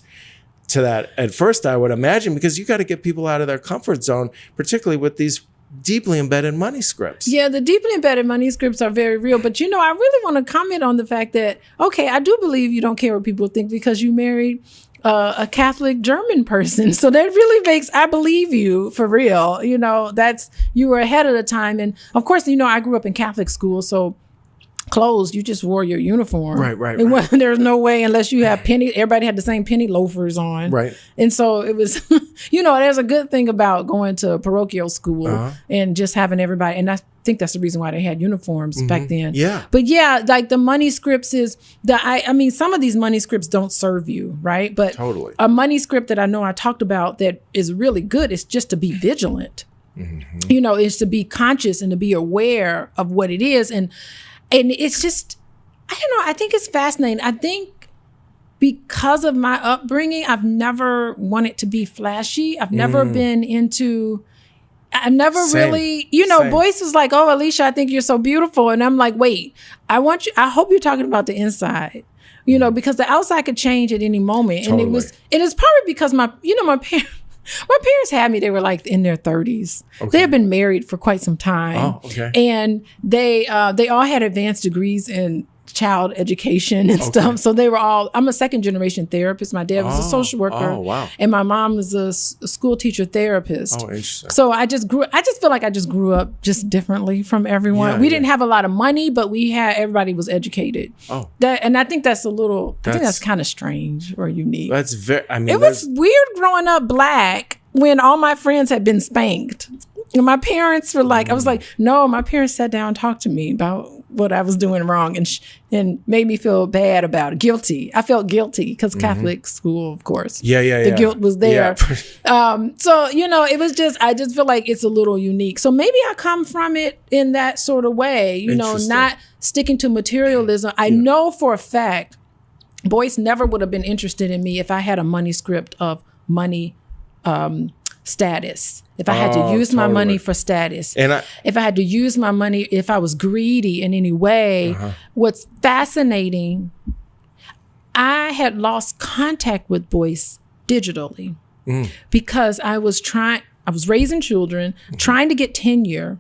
to that at first, I would imagine, because you got to get people out of their comfort zone, particularly with these deeply embedded money scripts. Yeah, the deeply embedded money scripts are very real. But I really want to comment on the fact that, okay, I do believe you don't care what people think because you married a Catholic German person. So that really makes, I believe you for real. You were ahead of the time. And of course, I grew up in Catholic school. So clothes, you just wore your uniform. Right. There's no way unless you have everybody had the same penny loafers on. Right. And so it was, there's a good thing about going to parochial school and just having everybody. And I think that's the reason why they had uniforms back then. Yeah. But yeah, the money scripts is some of these money scripts don't serve you, right? But totally. A money script that I know I talked about that is really good is just to be vigilant. Mm-hmm. Is to be conscious and to be aware of what it is. And it's just, I don't know, I think it's fascinating. I think because of my upbringing, I've never wanted to be flashy. I've never been into, I never really, Same. Boyce was like, oh, Alicia, I think you're so beautiful. And I'm like, wait, I hope you're talking about the inside, because the outside could change at any moment. Totally. And it's probably because my parents, My parents had me, they were like in their 30s. Okay. They had been married for quite some time. Oh, okay. And they all had advanced degrees in child education and stuff. So they were all, I'm a second generation therapist. My dad was a social worker. Oh, wow. And my mom was a school teacher therapist. Oh, interesting. So I just feel like I just grew up just differently from everyone. Yeah, We didn't have a lot of money, but everybody was educated. Oh. And I think that's I think that's kind of strange or unique. That's very, I mean, It was weird growing up Black when all my friends had been spanked. And my parents were like, I was like, no, my parents sat down and talked to me about what I was doing wrong and made me feel bad about it. Guilty. I felt guilty because Catholic school, of course. Yeah. The guilt was there. Yeah. So, it was I just feel like it's a little unique. So maybe I come from it in that sort of way, not sticking to materialism. I know for a fact, Boyce never would have been interested in me if I had a money script of money status. If I had to use my money for status, And if I had to use my money, if I was greedy in any way, what's fascinating, I had lost contact with Boyce digitally because I was raising children, trying to get tenure,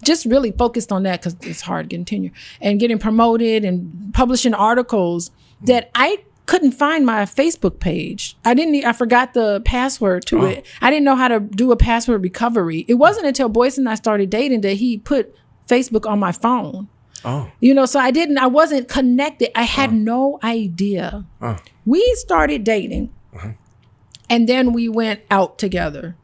just really focused on that because it's hard getting tenure and getting promoted and publishing articles that I couldn't find my Facebook page. I forgot the password to it. I didn't know how to do a password recovery. It wasn't until Boyce and I started dating that he put Facebook on my phone. Oh. So I wasn't connected. I had no idea. We started dating and then we went out together.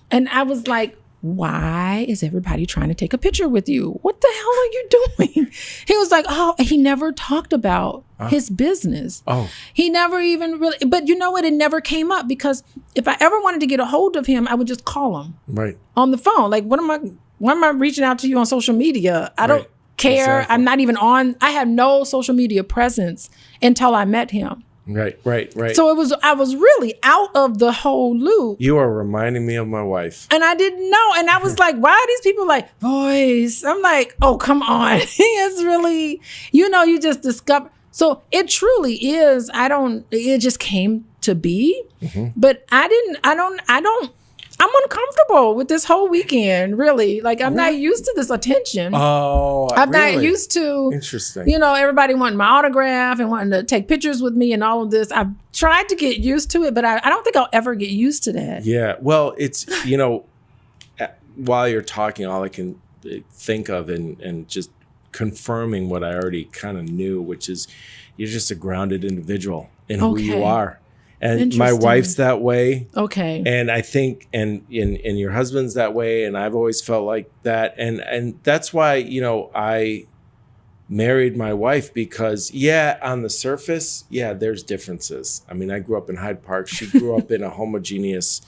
And I was like, why is everybody trying to take a picture with you? What the hell are you doing? He was like, he never talked about his business. He never even really, but you know what? It never came up because if I ever wanted to get a hold of him, I would just call him on the phone. Like, why am I reaching out to you on social media? I don't care. Exactly. I'm not even I had no social media presence until I met him. Right. So I was really out of the whole loop. You are reminding me of my wife. And I didn't know. And I was like, why are these people like, Boyce? I'm like, oh, come on. It's really, you just discover. So it truly is. It just came to be. But I'm uncomfortable with this whole weekend, really. Like, I'm not used to this attention. I'm not used to, interesting. Everybody wanting my autograph and wanting to take pictures with me and all of this. I've tried to get used to it, but I don't think I'll ever get used to that. Yeah. Well, it's, while you're talking, all I can think of and just confirming what I already kind of knew, which is you're just a grounded individual in who you are. And my wife's that way. Okay. And I think, and your husband's that way. And I've always felt like that. And that's why, I married my wife because, on the surface, there's differences. I mean, I grew up in Hyde Park. She grew up in a homogeneous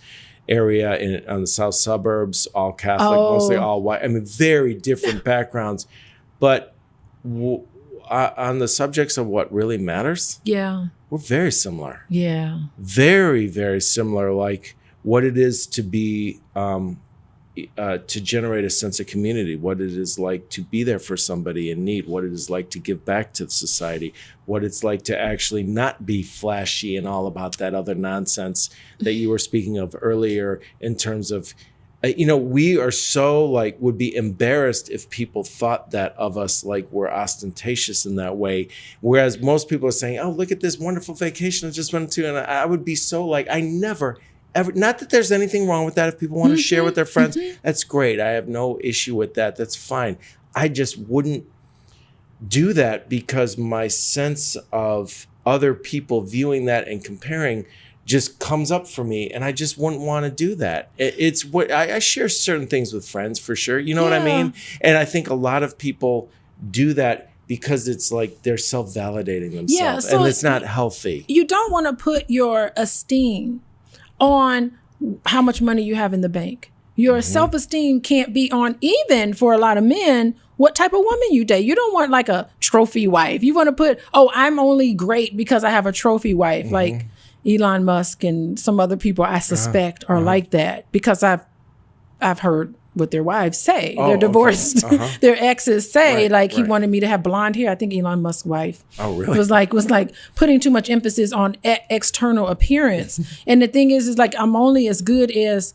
area on the south suburbs, all Catholic, mostly all white. I mean, very different backgrounds. But on the subjects of what really matters, we're very similar. Yeah. Very, very similar, like what it is to be, to generate a sense of community, what it is like to be there for somebody in need, what it is like to give back to society, what it's like to actually not be flashy and all about that other nonsense that you were speaking of earlier in terms of, we are so would be embarrassed if people thought that of us, like we're ostentatious in that way. Whereas most people are saying, oh, look at this wonderful vacation I just went to. And I would be so I never, ever, not that there's anything wrong with that. If people want to share with their friends, that's great. I have no issue with that. That's fine. I just wouldn't do that because my sense of other people viewing that and comparing just comes up for me, and I just wouldn't want to do that. It's what I share certain things with friends for sure. You know what I mean? And I think a lot of people do that because it's like they're self-validating themselves, and it's not healthy. You don't want to put your esteem on how much money you have in the bank. Your self-esteem can't be on, even for a lot of men, what type of woman you date. You don't want like a trophy wife. You want to put, I'm only great because I have a trophy wife. Like Elon Musk and some other people I suspect are like that, because I've heard what their wives say. Oh, They're okay. divorced. Their exes say, Right, he right. wanted me to have blonde hair. I think Elon Musk's wife. Oh, really? was like putting too much emphasis on external appearance. And the thing is like, I'm only as good as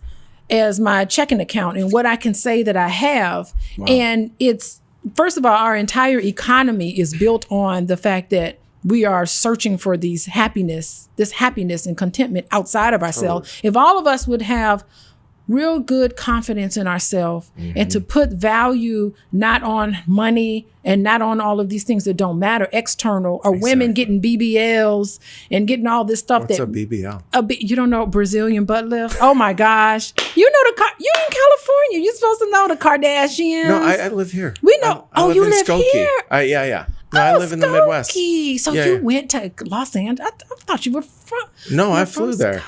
my checking account and what I can say that I have. Wow. And it's, first of all, our entire economy is built on the fact that we are searching for this happiness and contentment outside of ourselves. If all of us would have real good confidence in ourselves and to put value not on money and not on all of these things that don't matter, external, or women getting BBLs and getting all this stuff. What's a BBL? You don't know Brazilian butt lift? Oh my gosh. You know you in California. You're supposed to know the Kardashians. No, I live here. We know. I live you in live Skokie. here? Yeah. No, I live in the Midwest. Skokie. So Yeah, you yeah. went to Los Angeles? I thought you were from. No, I flew there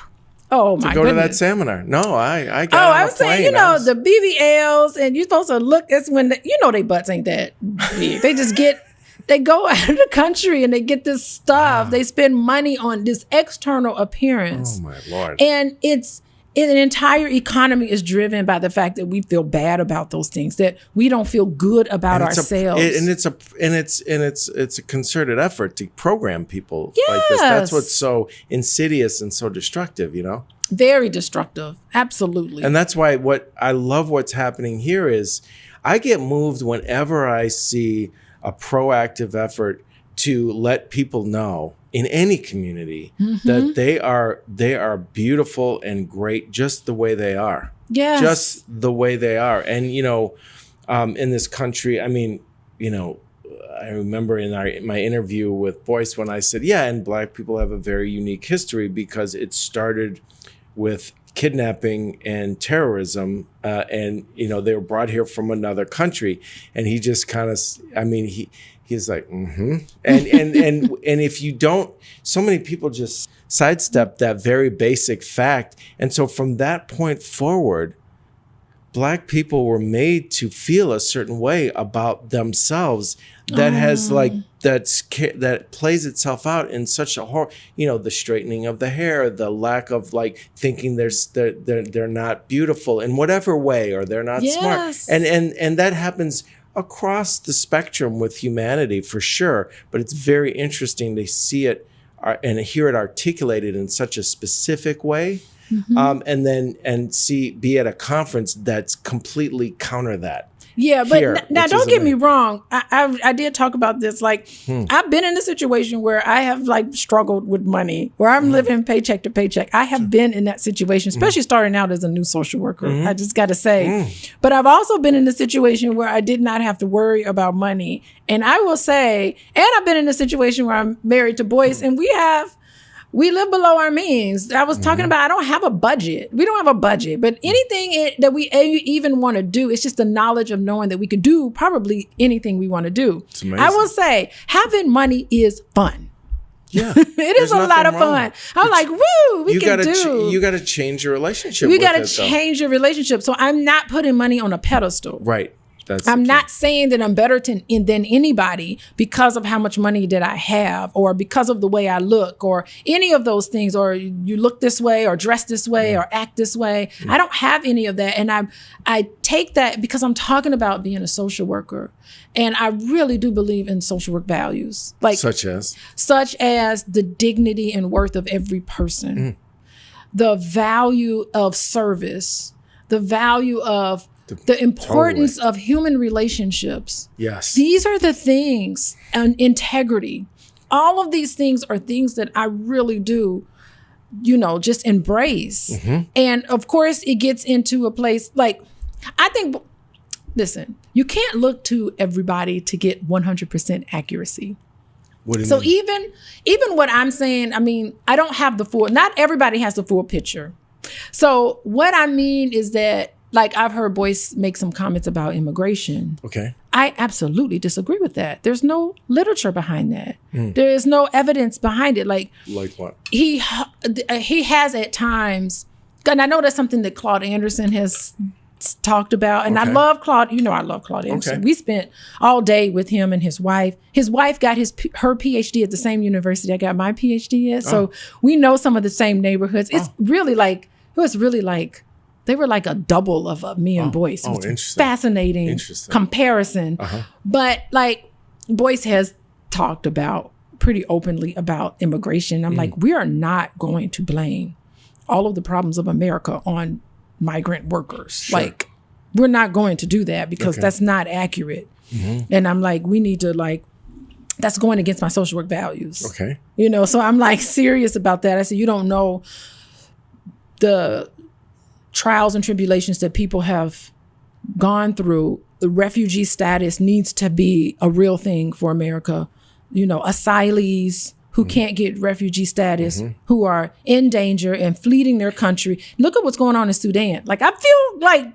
Oh to my go to that goodness. seminar. No, I got Oh, on I a was saying, plane. I was- the BBLs, and you're supposed to look. It's when they butts ain't that big. They just they go out of the country and they get this stuff. They spend money on this external appearance. Oh my Lord. And an entire economy is driven by the fact that we feel bad about those things, that we don't feel good about ourselves. It's a concerted effort to program people like this. Yes. That's what's so insidious and so destructive, Very destructive. Absolutely. And that's why I love what's happening here is I get moved whenever I see a proactive effort to let people know in any community that they are beautiful and great just the way they are. Yes. Just the way they are. And, in this country, I mean, I remember in my interview with Boyce when I said, and Black people have a very unique history because it started with kidnapping and terrorism, and they were brought here from another country, and he just kind of, he's like, and if you don't, so many people just sidestep that very basic fact, and so from that point forward, Black people were made to feel a certain way about themselves that has that plays itself out in such a the straightening of the hair, the lack of thinking they're not beautiful in whatever way, or they're not smart, and that happens across the spectrum with humanity for sure. But it's very interesting to see it and hear it articulated in such a specific way. And be at a conference that's completely counter that. Yeah, but here, now which don't is get me amazing. wrong. I did talk about this. I've been in a situation where I have struggled with money, where I'm living paycheck to paycheck. I have been in that situation, especially starting out as a new social worker. I just got to say, but I've also been in a situation where I did not have to worry about money. And I will say, and I've been in a situation where I'm married to Boyce, and we live below our means. I was talking about, I don't have a budget. We don't have a budget, but anything that we even want to do, it's just the knowledge of knowing that we could do probably anything we want to do. It's amazing. I will say, having money is fun. Yeah, It is a lot of fun. I'm like, woo, we can do. You got to change your relationship. You got got to change your relationship. So I'm not putting money on a pedestal. Right. I'm not saying that I'm better than anybody because of how much money that I have, or because of the way I look, or any of those things, or you look this way, or dress this way, or act this way. I don't have any of that. And I take that because I'm talking about being a social worker. And I really do believe in social work values. Such as the dignity and worth of every person, the value of service, the value of the importance of human relationships. Yes. These are the things, and integrity. All of these things are things that I really do, just embrace. And of course, it gets into a place listen, you can't look to everybody to get 100% accuracy. What do you So mean? even what I'm saying, I don't have not everybody has the full picture. So what I mean is that, I've heard Boyce make some comments about immigration. Okay. I absolutely disagree with that. There's no literature behind that. There is no evidence behind it. Like what? He has at times, and I know that's something that Claude Anderson has talked about, and I love Claude. I love Claude Anderson. Okay. We spent all day with him and his wife. His wife got her PhD at the same university I got my PhD at, so we know some of the same neighborhoods. It's really they were like a double of me and Boyce. It was interesting. Fascinating comparison. But like Boyce has talked about pretty openly about immigration. I'm like, we are not going to blame all of the problems of America on migrant workers. Sure. Like, we're not going to do that because that's not accurate. And I'm like, we need to like, that's going against my social work values. Okay. You know, so I'm like serious about that. I said, you don't know the trials and tribulations that people have gone through. The refugee status needs to be a real thing for America. You know, asylees who can't get refugee status, who are in danger and fleeing their country. Look at what's going on in Sudan. Like, I feel like,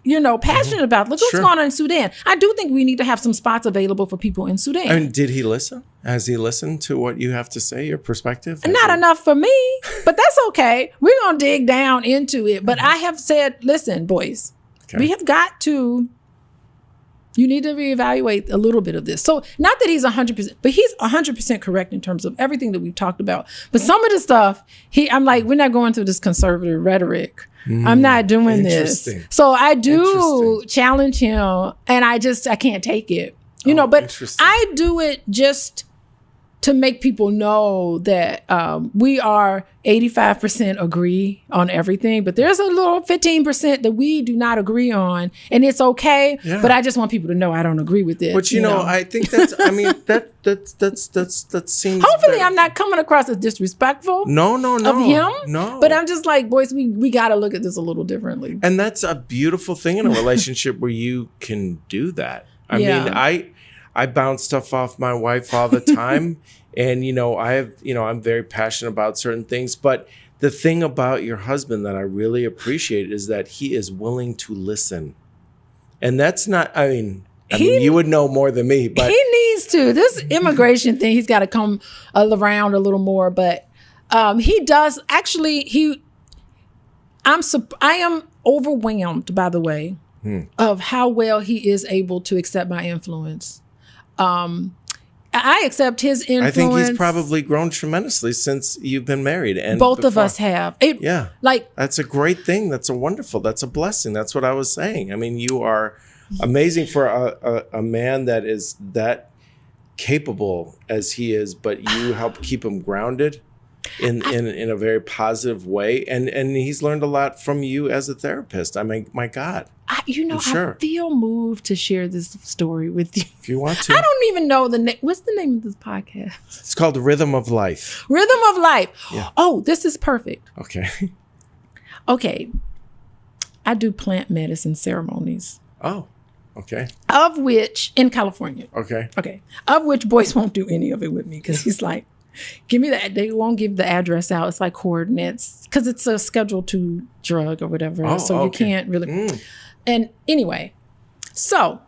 you know, passionate about, look what's going on in Sudan. I do think we need to have some spots available for people in Sudan. I mean, did he listen? Has he listened to what you have to say, your perspective? Not enough for me, but that's okay. We're going to dig down into it. But I have said, listen, boys, we have got to, you need to reevaluate a little bit of this. So not that he's 100%, but he's 100% correct in terms of everything that we've talked about. But some of the stuff, I'm like, we're not going through this conservative rhetoric. I'm not doing this. So I do challenge him, and I can't take it. You know, but I do it just to make people know that we are 85% agree on everything, but there's a little 15% that we do not agree on, and it's okay. Yeah. But I just want people to know I don't agree with it. But you know, I think that's. I mean, that seems. Hopefully, I'm not coming across as disrespectful. No, of him. No. But I'm just like, boys, we got to look at this a little differently. And that's a beautiful thing in a relationship where you can do that. I mean, I bounce stuff off my wife all the time. And, you know, I'm very passionate about certain things. But the thing about your husband that I really appreciate is that he is willing to listen. And that's not, I mean, you would know more than me, but he needs to. This immigration thing, he's got to come around a little more. But he does actually, I am overwhelmed, by the way, of how well he is able to accept my influence. I accept his influence. I think he's probably grown tremendously since you've been married. And both of us have. Like, that's a great thing. That's a blessing. That's what I was saying. I mean, you are amazing for a man that is that capable as he is, but you help keep him grounded in a very positive way. And he's learned a lot from you as a therapist. I mean, my God. I feel moved to share this story with you. If you want to. I don't even know the name. What's the name of this podcast? It's called Rhythm of Life. Rhythm of Life. Yeah. Oh, this is perfect. Okay. I do plant medicine ceremonies. Oh, okay. Of which, in California. Okay. Of which Boyce won't do any of it with me because he's like, give me that. They won't give the address out. It's like coordinates because it's a Schedule II drug or whatever. You can't really. And anyway, so.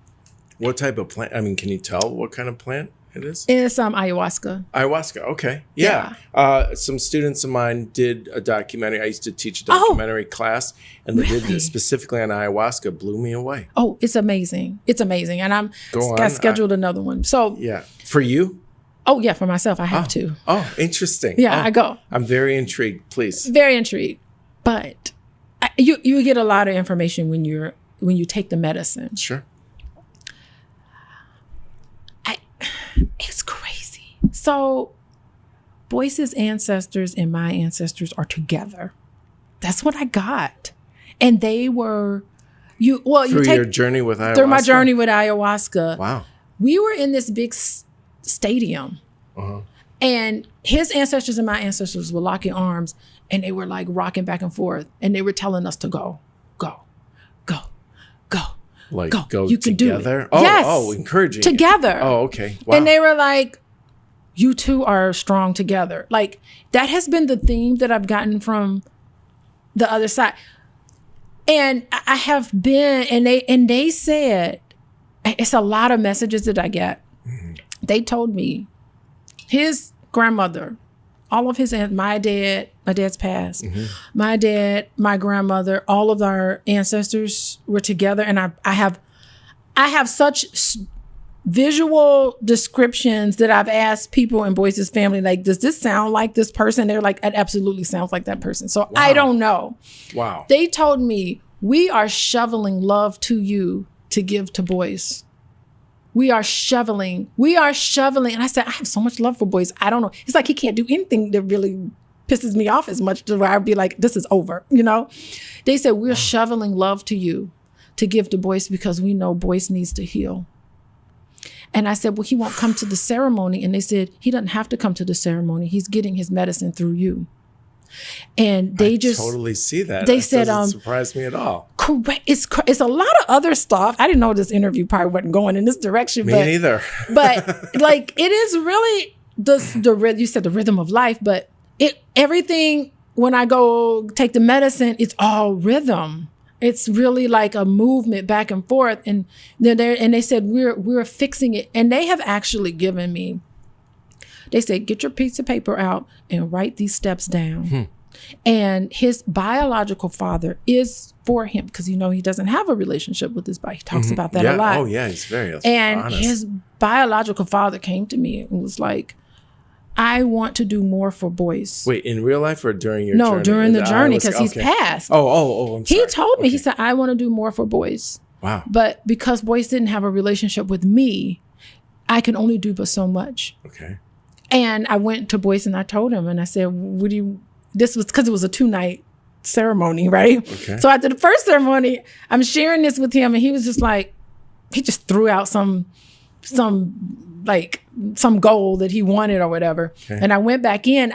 What type of plant? I mean, can you tell what kind of plant it is? It's ayahuasca. Ayahuasca, okay. Yeah. Some students of mine did a documentary. I used to teach a documentary class, and they did this specifically on ayahuasca. Blew me away. Oh, it's amazing. And I'm scheduled another one. So. Yeah. For you? Oh, yeah, for myself. I have to. Oh, interesting. Yeah, I go. I'm very intrigued. Please. Very intrigued. But you get a lot of information when you take the medicine. Sure. It's crazy. So Boyce's ancestors and my ancestors are together. That's what I got. And they were through your journey with ayahuasca. Through my journey with ayahuasca. Wow. We were in this big stadium. And his ancestors and my ancestors were locking arms, and they were like rocking back and forth, and they were telling us to go. Like, go. You can together? Do it. Yes. Oh, encouraging. Together. Oh, okay. Wow. And they were like, you two are strong together. Like, that has been the theme that I've gotten from the other side. And I have been, and they said, it's a lot of messages that I get. They told me his grandmother, all of his my dad's passed. My dad, my grandmother, all of our ancestors were together, and I have such visual descriptions that I've asked people in Boyce's family, like, does this sound like this person? They're like, it absolutely sounds like that person. So I don't know. Wow. They told me, we are shoveling love to you to give to Boyce. We are shoveling. And I said, I have so much love for Boyce. I don't know. It's like he can't do anything that really pisses me off as much to where I'd be like, this is over, you know? They said, we're shoveling love to you to give to Boyce because we know Boyce needs to heal. And I said, well, he won't come to the ceremony. And they said, he doesn't have to come to the ceremony. He's getting his medicine through you. And they totally see that. They that said, doesn't surprise me at all. Correct. It's a lot of other stuff. I didn't know this interview probably wasn't going in this direction. Me neither. But like, it is really you said the rhythm of life, but everything, when I go take the medicine, it's all rhythm. It's really like a movement back and forth. And they said, we're fixing it. And they have actually given me, they said, get your piece of paper out and write these steps down. And his biological father is for him, because he doesn't have a relationship with his body. He talks about that a lot. Oh yeah, he's very honest. And his biological father came to me and was like, I want to do more for Boyce. Wait, in real life or during your journey? No, during the journey, because he's passed. Oh, I'm sorry. He told me, he said, I want to do more for Boyce. Wow. But because Boyce didn't have a relationship with me, I can only do but so much. Okay. And I went to Boyce and I told him, and I said, this was because it was a 2-night ceremony, right? Okay. So after the first ceremony, I'm sharing this with him, and he was just like, he just threw out some goal that he wanted or whatever. Okay. And I went back in.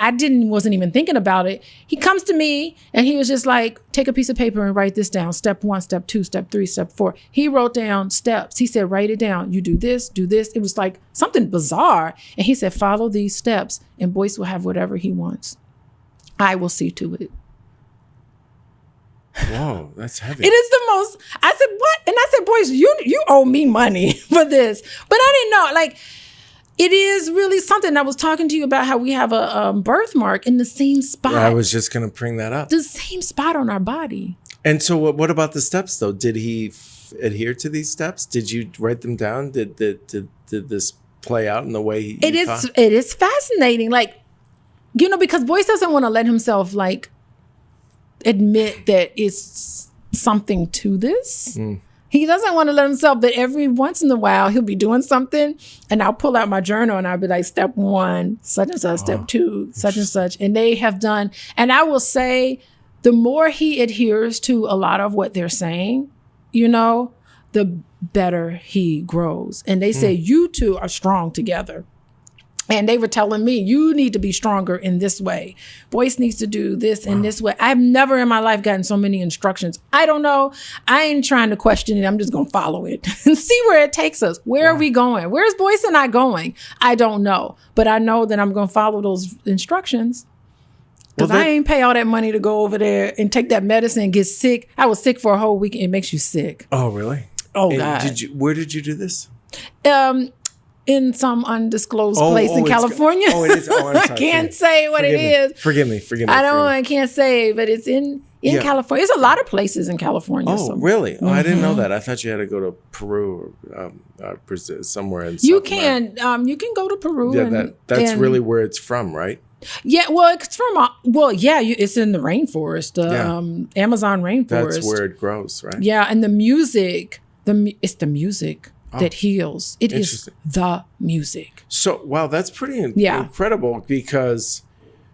Wasn't even thinking about it. He comes to me and he was just like, take a piece of paper and write this down. Step 1, step 2, step 3, step 4. He wrote down steps. He said, write it down. You do this, do this. It was like something bizarre. And he said, follow these steps and Boyce will have whatever he wants. I will see to it. Whoa, that's heavy. It is the most. I said, what? And I said, Boyce, you owe me money for this. But I didn't know. Like, it is really something. I was talking to you about how we have a birthmark in the same spot. Yeah, I was just going to bring that up. The same spot on our body. And so what about the steps, though? Did he adhere to these steps? Did you write them down? Did this play out in the way he thought? It is fascinating. Like, because Boyce doesn't want to let himself, like, admit that it's something to this. He doesn't want to let himself, but every once in a while he'll be doing something and I'll pull out my journal and I'll be like, step 1, such and such, step 2, such and such. And they have done, and I will say, the more he adheres to a lot of what they're saying, the better he grows. And they say, you two are strong together. And they were telling me, you need to be stronger in this way. Boyce needs to do this in this way. I've never in my life gotten so many instructions. I don't know. I ain't trying to question it. I'm just going to follow it and see where it takes us. Where are we going? Where's Boyce and I going? I don't know. But I know that I'm going to follow those instructions. Because I ain't pay all that money to go over there and take that medicine and get sick. I was sick for a whole week. It makes you sick. Oh, really? Oh, and God. Where did you do this? In some undisclosed place in California. It is. Oh, I'm sorry. I can't say what it is. Forgive me. I can't say, but it's in California. There's a lot of places in California. Oh, really? Oh, I didn't know that. I thought you had to go to Peru or somewhere in South America. You can go to Peru. Yeah, that's really where it's from, right? Yeah, well, it's from. It's in the rainforest, Amazon rainforest. That's where it grows, right? Yeah, and the music. It's the music that heals. It is the music. So, wow, that's pretty incredible because,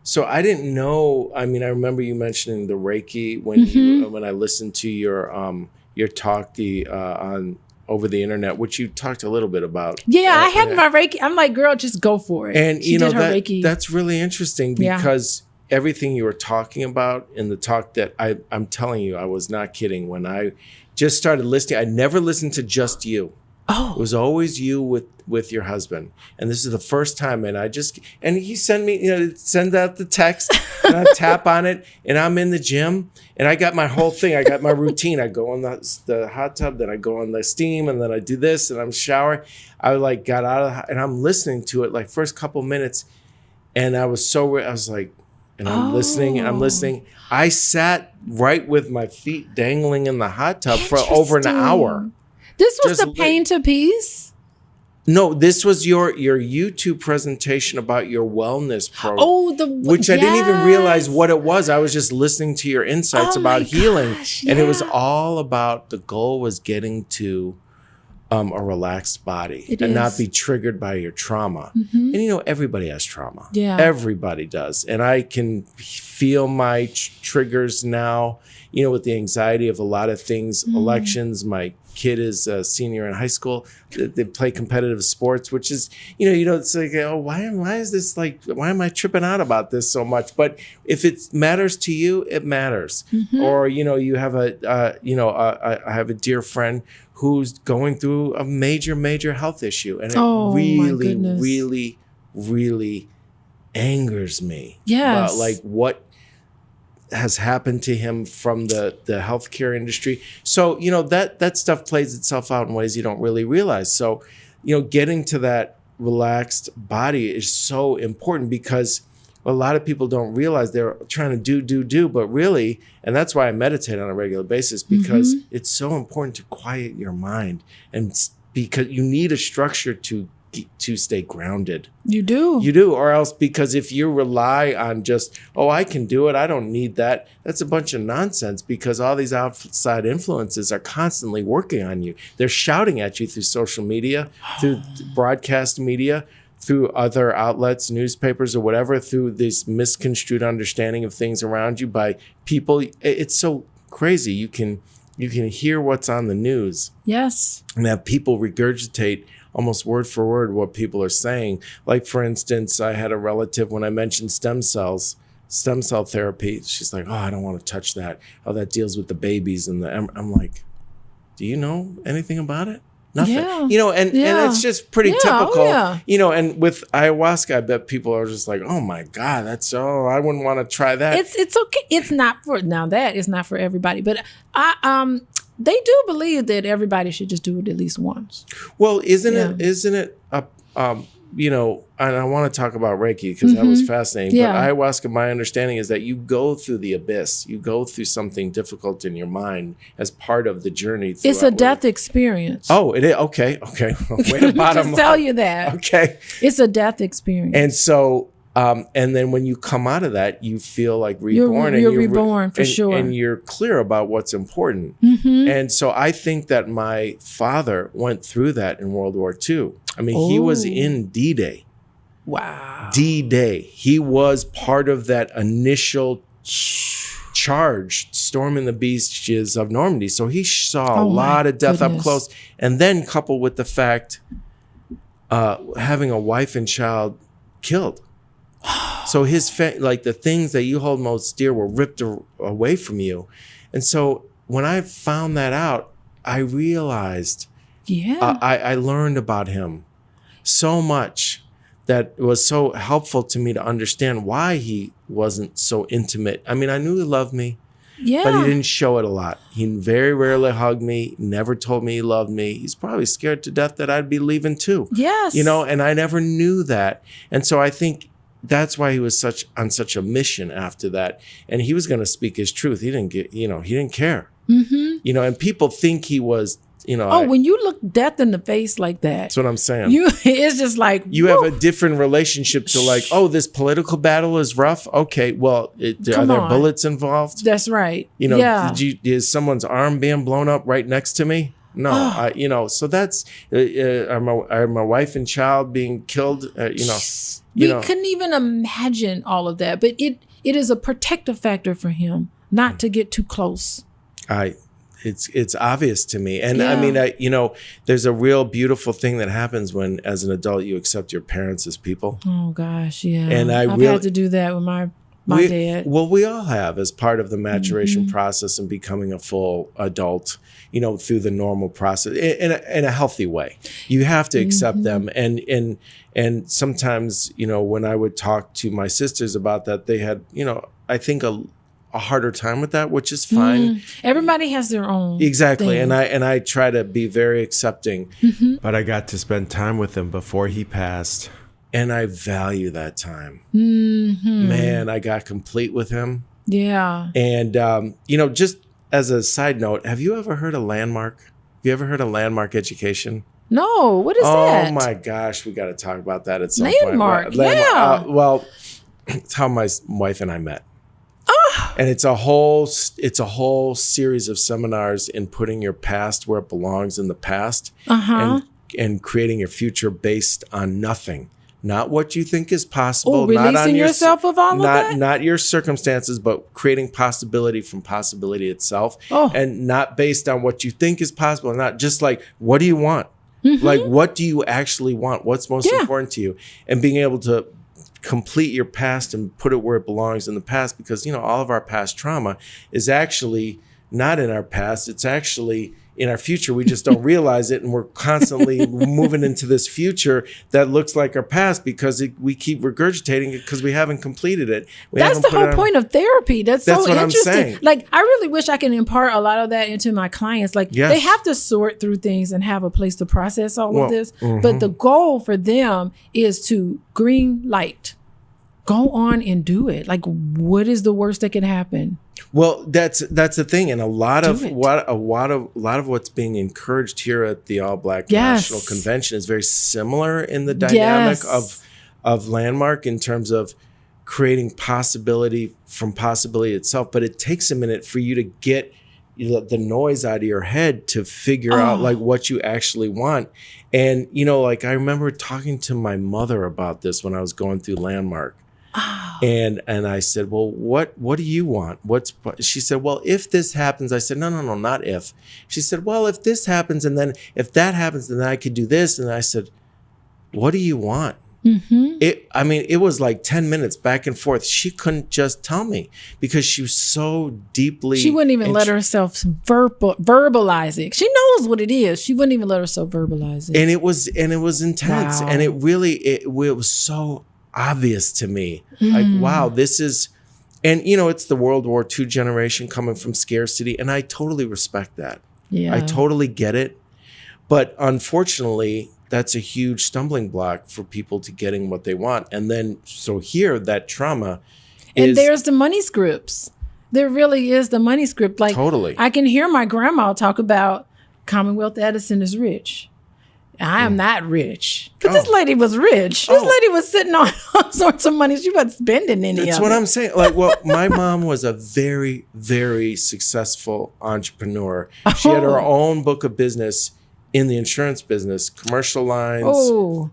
so I didn't know. I mean, I remember you mentioning the Reiki when I listened to your talk on over the internet, which you talked a little bit about. Yeah, I had my Reiki. I'm like, girl, just go for it. And she did her Reiki. That's really interesting because everything you were talking about in the talk that I'm telling you, I was not kidding. When I just started listening, I never listened to just you. Oh, it was always you with your husband, and this is the first time. And he sent me, send out the text, and I tap on it, and I'm in the gym, and I got my whole thing. I got my routine. I go in the hot tub, then I go in the steam, and then I do this, and I'm showering. I got out of and I'm listening to it first couple minutes, and I was like, and I'm listening, and I'm listening. I sat right with my feet dangling in the hot tub for over an hour. This was the pain to peace? No, this was your YouTube presentation about your wellness program. Oh, which I didn't even realize what it was. I was just listening to your insights about healing. And it was all about, the goal was getting to a relaxed body and not be triggered by your trauma. And everybody has trauma. Yeah. Everybody does. And I can feel my triggers now, with the anxiety of a lot of things, elections. My kid is a senior in high school. They play competitive sports, which is, it's like, oh, why is this why am I tripping out about this so much? But if it matters to you, it matters. Or, you have I have a dear friend who's going through a major health issue. And it really, really angers me. Yes. About what has happened to him from the healthcare industry. So, that stuff plays itself out in ways you don't really realize. So, getting to that relaxed body is so important, because a lot of people don't realize they're trying to do, but really, and that's why I meditate on a regular basis, because it's so important to quiet your mind, and because you need a structure to stay grounded. You do, or else, because if you rely on just, I can do it, I don't need that, that's a bunch of nonsense, because all these outside influences are constantly working on you. They're shouting at you through social media, through broadcast media, through other outlets, newspapers or whatever, through this misconstrued understanding of things around you by people. It's so crazy. You can hear what's on the news. Yes. And have people regurgitate almost word for word what people are saying. Like, for instance, I had a relative, when I mentioned stem cell therapy, she's like, I don't want to touch that. Oh, that deals with the babies. And I'm like, do you know anything about it? Nothing. Yeah. And it's just pretty typical. And with ayahuasca, I bet people are just like, oh my God, I wouldn't want to try that. It's okay. It's not for, now that is not for everybody, but they do believe that everybody should just do it at least once. Well, isn't it and I want to talk about Reiki, because that was fascinating. But ayahuasca, my understanding is that you go through the abyss. You go through something difficult in your mind as part of the journey. It's a death experience. Oh, it is? Okay. Way to bottom just tell you that. Okay. It's a death experience. And so, and then when you come out of that, you feel like reborn. You're reborn, for sure. And you're clear about what's important. And so I think that my father went through that in World War II. I mean, he was in D-Day. Wow. D-Day. He was part of that initial charge, storming the beaches of Normandy. So he saw a lot of death up close. And then coupled with the fact, having a wife and child killed. So his the things that you hold most dear were ripped away from you. And so when I found that out, I realized, I learned about him so much that was so helpful to me to understand why he wasn't so intimate. I mean, I knew he loved me, but he didn't show it a lot. He very rarely hugged me, never told me he loved me. He's probably scared to death that I'd be leaving too. Yes. And I never knew that. And so I think that's why he was on such a mission after that. And he was going to speak his truth. He didn't he didn't care. And people think he was, when you look death in the face like that. That's what I'm saying. It's just like, you have a different relationship to this political battle is rough. Okay, well, are there bullets involved? That's right. Is someone's arm being blown up right next to me? No, so that's, are my wife and child being killed? We couldn't even imagine all of that, but it is a protective factor for him not to get too close. It's obvious to me. And I mean, there's a real beautiful thing that happens when, as an adult, you accept your parents as people. Oh gosh, yeah. And I've had to do that with my dad. Well, we all have, as part of the maturation process and becoming a full adult, through the normal process in a healthy way. You have to accept them. And sometimes, when I would talk to my sisters about that, they had, I think a harder time with that, which is fine. Everybody has their own exactly thing. And I try to be very accepting. But I got to spend time with him before he passed, and I value that time. Man, I got complete with him. And just as a side note, have you ever heard of Landmark? Have you ever heard of Landmark Education? No, what is that? Oh my gosh, we got to talk about that at some Landmark, point. yeah. Well, it's how my wife and I met. And it's a whole series of seminars in putting your past where it belongs in the past, and creating your future based on nothing, not what you think is possible. Oh, releasing not on yourself of all of that? Not your circumstances, but creating possibility from possibility itself, and not based on what you think is possible. Not just like, what do you want? Like, what do you actually want? What's most important to you? And being able to complete your past and put it where it belongs in the past, because all of our past trauma is actually not in our past, it's actually in our future. We just don't realize it, and we're constantly moving into this future that looks like our past because we keep regurgitating it because we haven't completed it. That's the whole point of therapy. That's so what interesting. I'm saying. Like, I really wish I can impart a lot of that into my clients. Like, they have to sort through things and have a place to process all of this. But the goal for them is to green light. Go on and do it. Like, what is the worst that can happen? Well, that's the thing, and a lot of what's being encouraged here at the All Black National Convention is very similar in the dynamic of Landmark in terms of creating possibility from possibility itself. But it takes a minute for you to get the noise out of your head to figure out like what you actually want. And like, I remember talking to my mother about this when I was going through Landmark. And I said, well, what do you want? She said, well, if this happens. I said, no, not if. She said, well, if this happens, and then if that happens, then I could do this. And I said, what do you want? It was like 10 minutes back and forth. She couldn't just tell me because she was so deeply. She wouldn't even let herself verbalize it. She knows what it is. She wouldn't even let herself verbalize it. And it was intense. Wow. And it was so obvious to me. Like, wow, this is, and it's the World War II generation coming from scarcity. And I totally respect that. Yeah. I totally get it. But unfortunately, that's a huge stumbling block for people to getting what they want. And then, so here, that trauma and there's the money scripts. There really is the money script. Like, totally. I can hear my grandma talk about Commonwealth Edison is rich. I am not rich. Because this lady was rich. This lady was sitting on all sorts of money. She wasn't spending any of it. That's what I'm saying. Like, well, my mom was a very, very successful entrepreneur. She had her own book of business in the insurance business, commercial lines,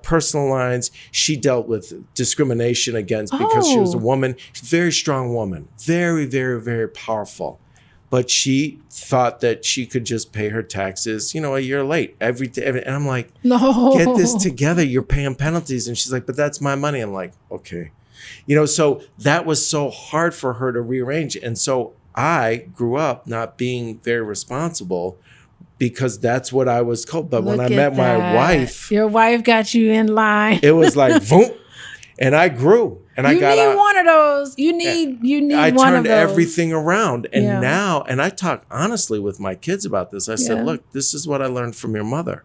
personal lines. She dealt with discrimination against because she was a woman. She's a very strong woman. Very, very, very powerful. But she thought that she could just pay her taxes, a year late every day. And I'm like, no, get this together. You're paying penalties. And she's like, but that's my money. I'm like, okay. So that was so hard for her to rearrange. And so I grew up not being very responsible because that's what I was told. But when I met my wife. Your wife got you in line. It was like, boom. And I grew. And I got need one of those. You need one of those. I turned everything around. And now, and I talk honestly with my kids about this. I said, look, this is what I learned from your mother.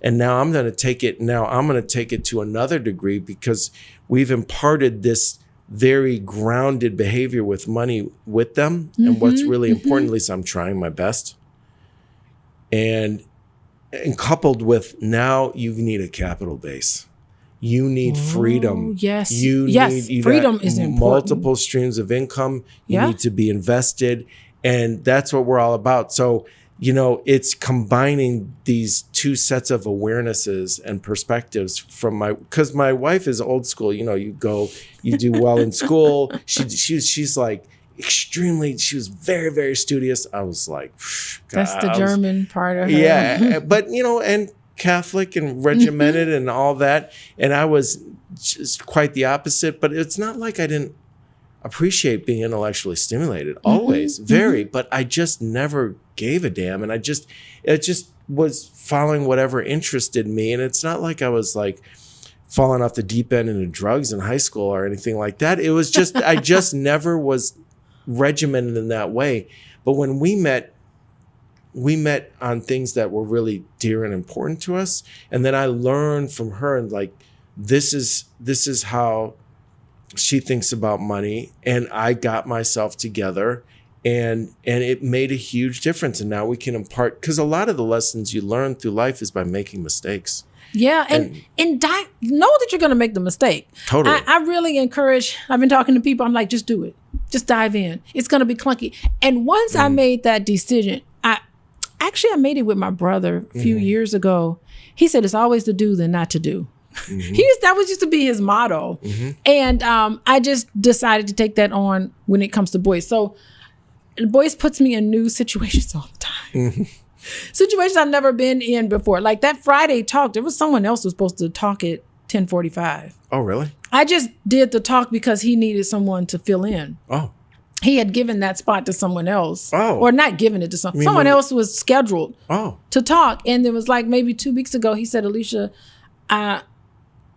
And now I'm going to take it. Now I'm going to take it to another degree because we've imparted this very grounded behavior with money with them. And what's really important, at least I'm trying my best. And coupled with now you need a capital base. You need freedom. Yes. Need freedom is important. Multiple streams of income. You need to be invested. And that's what we're all about. So, it's combining these two sets of awarenesses and perspectives because my wife is old school. You do well in school. She's like extremely, she was very, very studious. I was like, that's the German part of her. Yeah. But, and Catholic and regimented and all that. And I was just quite the opposite, but it's not like I didn't appreciate being intellectually stimulated. Always, very, but I just never gave a damn. And it just was following whatever interested me. And it's not like I was like falling off the deep end into drugs in high school or anything like that. It was just, I just never was regimented in that way. But when we met on things that were really dear and important to us. And then I learned from her and like, this is how she thinks about money. And I got myself together And it made a huge difference. And now we can impart, because a lot of the lessons you learn through life is by making mistakes. Yeah, and know that you're going to make the mistake. Totally. I really encourage, I've been talking to people, I'm like, just do it. Just dive in. It's going to be clunky. And once I made that decision, I made it with my brother a few years ago. He said, it's always to do than not to do. That used to be his motto. And I just decided to take that on when it comes to Boyce. So Boyce puts me in new situations all the time. Situations I've never been in before. Like that Friday talk, there was someone else who was supposed to talk at 10:45. Oh, really? I just did the talk because he needed someone to fill in. Oh. He had given that spot to someone else. Oh. Or not given it to someone else was scheduled to talk. And it was like maybe 2 weeks ago, he said, Alicia,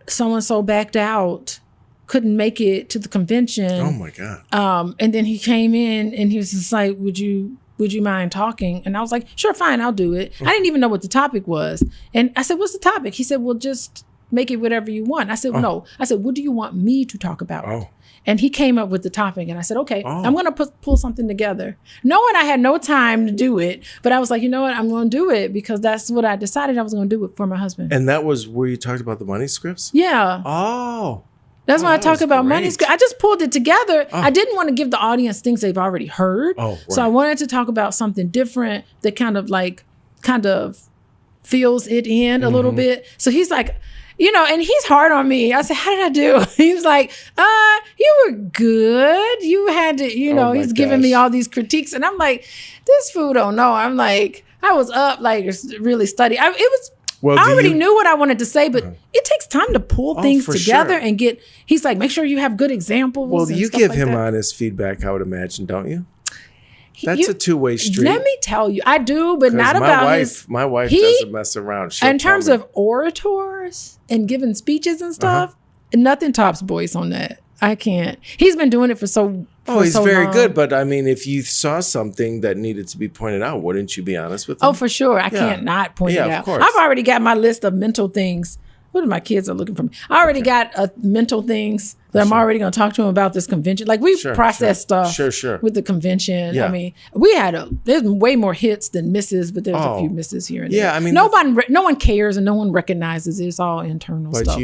so-and-so backed out, couldn't make it to the convention. Oh my God. And then he came in and he was just like, would you mind talking? And I was like, sure, fine, I'll do it. I didn't even know what the topic was. And I said, what's the topic? He said, well, just make it whatever you want. I said, no. I said, what do you want me to talk about? And he came up with the topic and I said, okay, I'm going to pull something together. Knowing I had no time to do it, but I was like, you know what? I'm going to do it because that's what I decided I was going to do it for my husband. And that was where you talked about the money scripts? Yeah. Oh. That's why I talk about money. I just pulled it together. I didn't want to give the audience things they've already heard. Oh, right. So I wanted to talk about something different that kind of fills it in a little bit. So he's like, and he's hard on me. I said, how did I do? He was like, you were good. You had to, he's giving me all these critiques. And I'm like, this fool don't know. I'm like, I was up, like really studying. I already knew what I wanted to say, but it takes time to pull things together and get, he's like, make sure you have good examples. Well, you give him honest feedback, I would imagine, don't you? That's a two-way street. Let me tell you, I do, but not about his. My wife doesn't mess around. In terms of orators and giving speeches and stuff, nothing tops Boyce on that. I can't. He's been doing it for so he's so very long. good. But I mean, if you saw something that needed to be pointed out, wouldn't you be honest with him? Oh, for sure. I can't not point it out. Of course. I've already got my list of mental things. What are my kids are looking for me? I already got mental things that I'm already going to talk to him about this convention. Like we process stuff with the convention. Yeah. I mean, there's way more hits than misses, but there's a few misses here and there. I mean, no one cares and no one recognizes it. It's all internal stuff.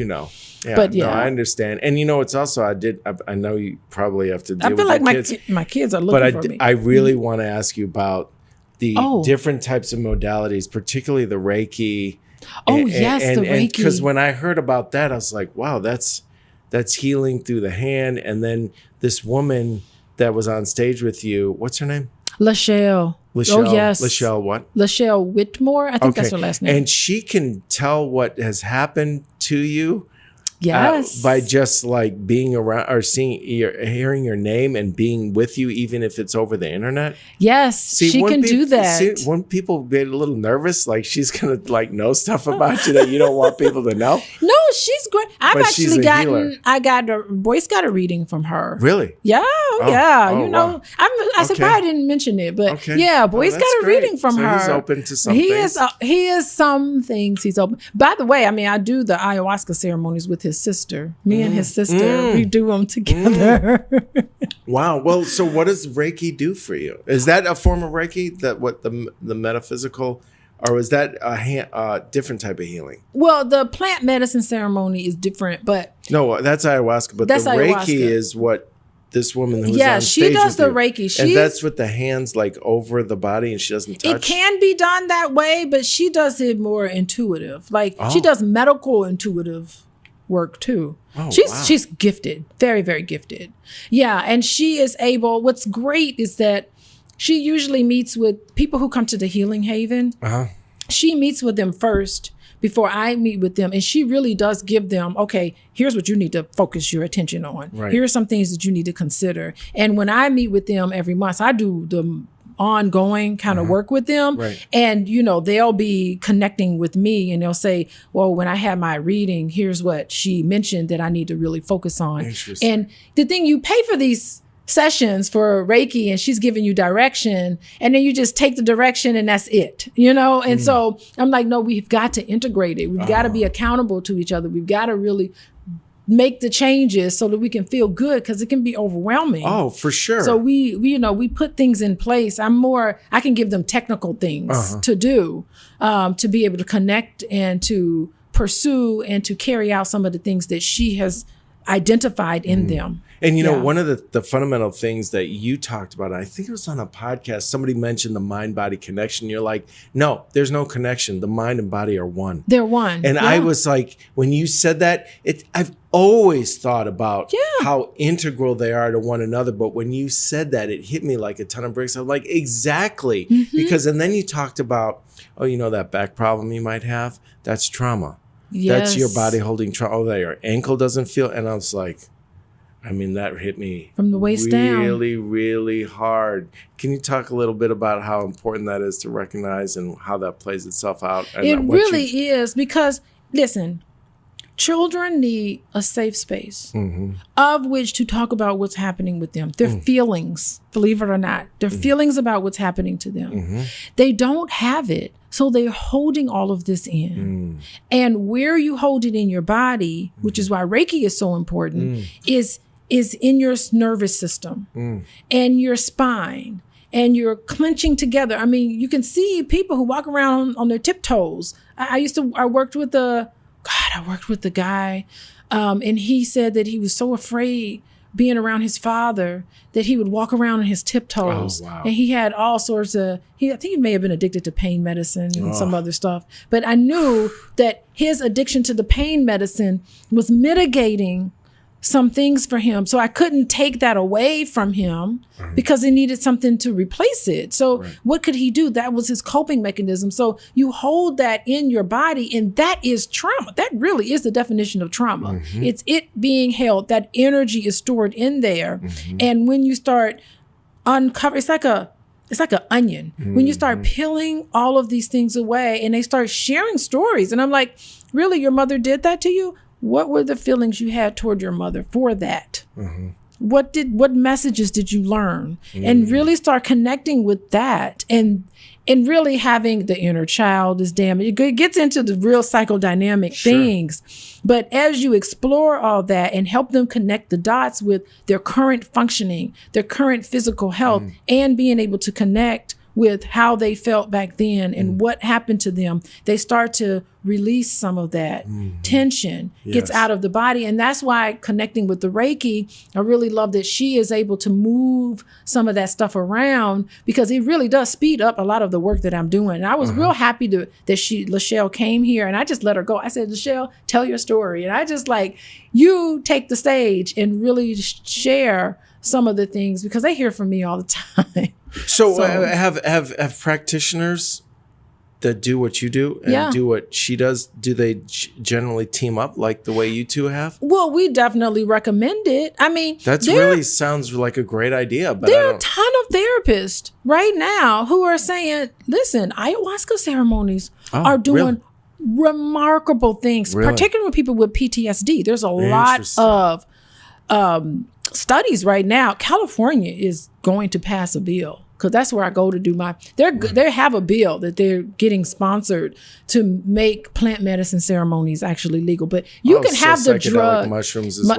But I understand. And it's also, I know you probably have to deal with I feel like kids, my kids are looking for me. I really want to ask you about the different types of modalities, particularly the Reiki. The Reiki. Because when I heard about that, I was like, wow, that's healing through the hand. And then this woman that was on stage with you, what's her name? Lachelle. Oh, yes. Lachelle what? Lachelle Whitmore. I think that's her last name. And she can tell what has happened to you. Yes. By just like being around or hearing your name and being with you, even if it's over the internet. Yes, she can do that. When people get a little nervous, like she's going to like know stuff about you that you don't want people to know. No, she's great. Boyce got a reading from her. Really? Yeah. Wow. I said I didn't mention it, but Boyce got a reading from her. He's open to some things. He is some things he's open. By the way, I do the ayahuasca ceremonies with his sister. Me and his sister, we do them together. Wow. Well, so what does Reiki do for you? Is that a form of Reiki? That what the metaphysical, or is that a different type of healing? Well, the plant medicine ceremony is different, but no, that's ayahuasca. But that's the Reiki is what this woman who's on stage she does the you. Reiki. And that's with the hands like over the body, and she doesn't touch. It can be done that way, but she does it more intuitive. Like she does medical intuitive work too. She's gifted, very, very gifted. Yeah, and she is able. What's great is that she usually meets with people who come to the Healing Haven. She meets with them first before I meet with them, and she really does give them, okay, here's what you need to focus your attention on. Right. Here are some things that you need to consider. And when I meet with them every month, I do the ongoing kind of work with them. Right. And, they'll be connecting with me and they'll say, well, when I had my reading, here's what she mentioned that I need to really focus on. And the thing, you pay for these sessions for Reiki and she's giving you direction and then you just take the direction and that's it, And so I'm like, no, we've got to integrate it. We've got to be accountable to each other. We've got to really make the changes so that we can feel good, because it can be overwhelming. Oh, for sure. So we put things in place. I can give them technical things to do, to be able to connect and to pursue and to carry out some of the things that she has identified in them. And one of the fundamental things that you talked about, I think it was on a podcast, somebody mentioned the mind-body connection. You're like, no, there's no connection. The mind and body are one. They're one. And I was like, when you said that, I've always thought about how integral they are to one another. But when you said that, it hit me like a ton of bricks. I'm like, exactly. Because, and then you talked about, that back problem you might have, that's trauma. Yes. That's your body holding trauma. Oh, that your ankle doesn't feel. And I was like, that hit me from the waist down really, really hard. Can you talk a little bit about how important that is to recognize and how that plays itself out? And it really is, because listen, children need a safe space of which to talk about what's happening with them. Their feelings, believe it or not, their feelings about what's happening to them. They don't have it. So they're holding all of this in. And where you hold it in your body, which is why Reiki is so important, is in your nervous system and your spine, and you're clenching together. I mean, you can see people who walk around on their tiptoes. I worked with the guy, and he said that he was so afraid being around his father that he would walk around on his tiptoes. Oh, wow. And he had all sorts of, I think he may have been addicted to pain medicine and some other stuff. But I knew that his addiction to the pain medicine was mitigating some things for him. So I couldn't take that away from him because he needed something to replace it. So what could he do? That was his coping mechanism. So you hold that in your body, and that is trauma. That really is the definition of trauma. It's it being held. That energy is stored in there. And when you start uncover, it's like an onion. When you start peeling all of these things away, and they start sharing stories. And I'm like, really, your mother did that to you? What were the feelings you had toward your mother for that? What messages did you learn? And really start connecting with that, and really having the inner child is damaged. It gets into the real psychodynamic things. But as you explore all that and help them connect the dots with their current functioning, their current physical health, and being able to connect with how they felt back then and what happened to them, they start to release some of that tension, gets out of the body. And that's why connecting with the Reiki, I really love that she is able to move some of that stuff around, because it really does speed up a lot of the work that I'm doing. And I was real happy that Lachelle came here, and I just let her go. I said, Lachelle, tell your story. And I just you take the stage and really share some of the things, because they hear from me all the time. So have practitioners that do what you do and do what she does, do they generally team up like the way you two have? Well, we definitely recommend it. I mean, that really sounds like a great idea. But there are a ton of therapists right now who are saying, listen, ayahuasca ceremonies are doing remarkable things, particularly with people with PTSD. There's a lot of studies right now. California is going to pass a bill, because that's where I go to do my, they have a bill that they're getting sponsored to make plant medicine ceremonies actually legal. But you can have the drug mushrooms as well.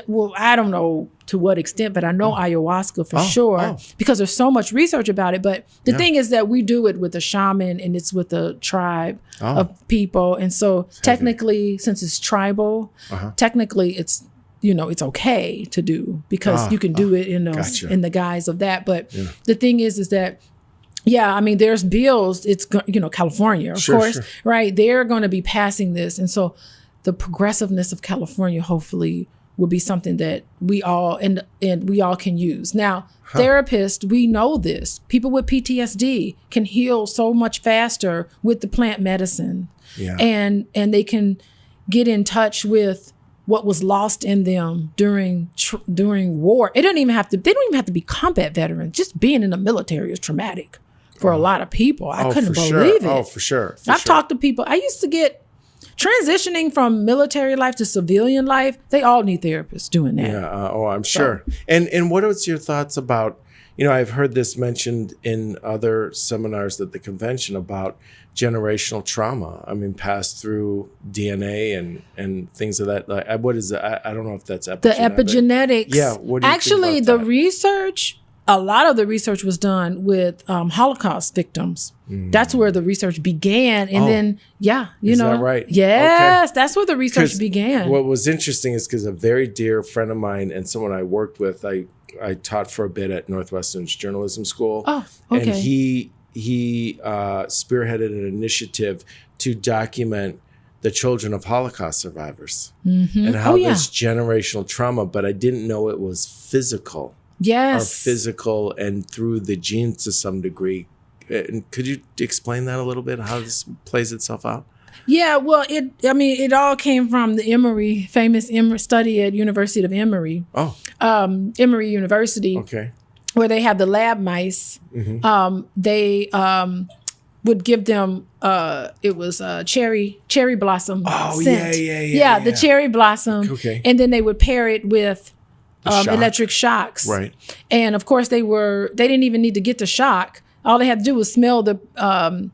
Well, I don't know to what extent, but I know ayahuasca for sure, because there's so much research about it. But the thing is that we do it with a shaman, and it's with a tribe of people. And so technically, since it's tribal, technically it's, it's okay to do, because you can do it in the guise of that. But the thing is that, I mean, there's bills. It's, California, of course, right? They're going to be passing this. And so the progressiveness of California hopefully will be something that we all, and we all can use. Now, therapists, we know this. People with PTSD can heal so much faster with the plant medicine. And they can get in touch with what was lost in them during war. They don't even have to be combat veterans. Just being in the military is traumatic for a lot of people. I couldn't believe it. Oh, for sure. I've talked to people. I used to get transitioning from military life to civilian life. They all need therapists doing that. I'm sure. And what was your thoughts about, I've heard this mentioned in other seminars at the convention about generational trauma. I mean, passed through DNA and things of that. Like, what is that? I don't know if that's epigenetic. The epigenetics. Yeah. What do you Actually, think the about that? research, a lot of the research was done with Holocaust victims. That's where the research began. And then, Is that right? Yes, Okay. that's where the research began. What was interesting is because a very dear friend of mine and someone I worked with, I taught for a bit at Northwestern's journalism school. Oh, okay. And he spearheaded an initiative to document the children of Holocaust survivors and how this generational trauma, but I didn't know it was physical. Yes. Are physical and through the genes to some degree. And could you explain that a little bit, how this plays itself out? Yeah, well, it all came from the famous Emory study at University of Emory. Oh. Emory University. Okay. Where they have the lab mice. They would give them it was cherry blossom scent. Yeah, the cherry blossom. Okay. And then they would pair it with shock. electric shocks. Right. And of course they didn't even need to get the shock. All they had to do was smell the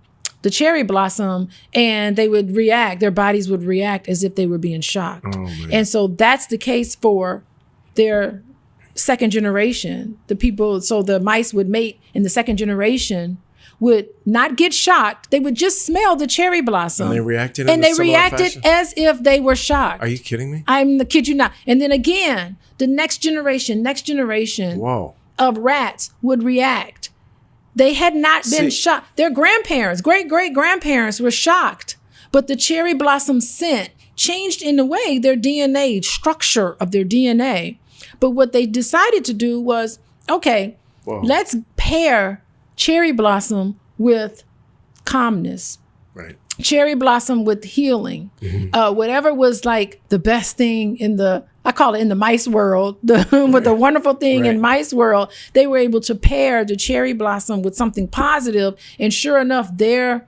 cherry blossom and they would react. Their bodies would react as if they were being shocked. Oh, man. And so that's the case for their second generation. So the mice would mate in the second generation would not get shocked. They would just smell the cherry blossom. And they reacted fashion? As if they were shocked. Are you kidding me? Kid you not. And then again, the next generation Whoa. of rats would react. They had not been shocked. Their grandparents, great-great-grandparents were shocked. But the cherry blossom scent changed in a way their DNA, structure of their DNA. But what they decided to do was, okay, let's pair cherry blossom with calmness. Right. Cherry blossom with healing. Whatever was like the best thing I call it in the mice world, with the wonderful thing in mice world, they were able to pair the cherry blossom with something positive, and sure enough, their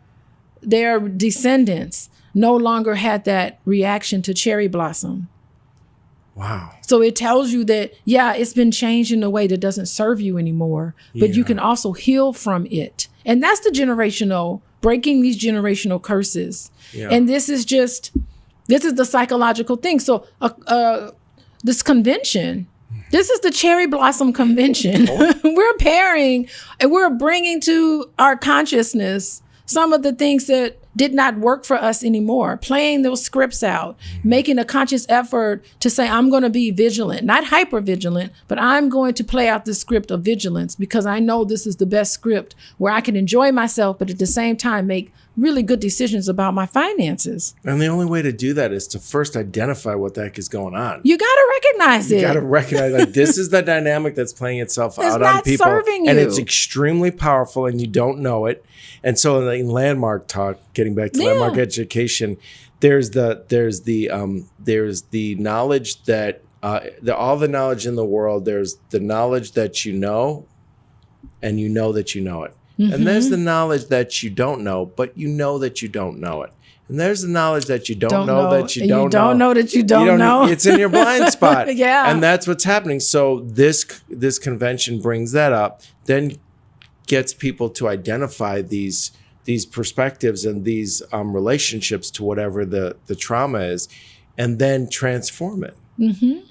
descendants no longer had that reaction to cherry blossom. Wow. So it tells you that, it's been changed in a way that doesn't serve you anymore, but you can also heal from it. And that's the breaking these generational curses. Yeah. And this is the psychological thing. So this convention, this is the Cherry Blossom Convention. We're pairing and we're bringing to our consciousness some of the things that did not work for us anymore, playing those scripts out, making a conscious effort to say, I'm going to be vigilant, not hyper vigilant, but I'm going to play out the script of vigilance because I know this is the best script where I can enjoy myself, but at the same time make really good decisions about my finances. And the only way to do that is to first identify what the heck is going on. You got to recognize it. You got to recognize that this is the dynamic that's playing itself out on people. Serving you. And it's extremely powerful and you don't know it. And so in landmark talk, getting back to landmark education, there's the knowledge that all the knowledge in the world, there's the knowledge that you know, and you know that you know it. And there's the knowledge that you don't know, but you know that you don't know it. And there's the knowledge that you don't know that you don't know. You don't know that you don't know. It's in your blind spot. Yeah. And that's what's happening. So this convention brings that up, then gets people to identify these perspectives and these relationships to whatever the trauma is, and then transform it.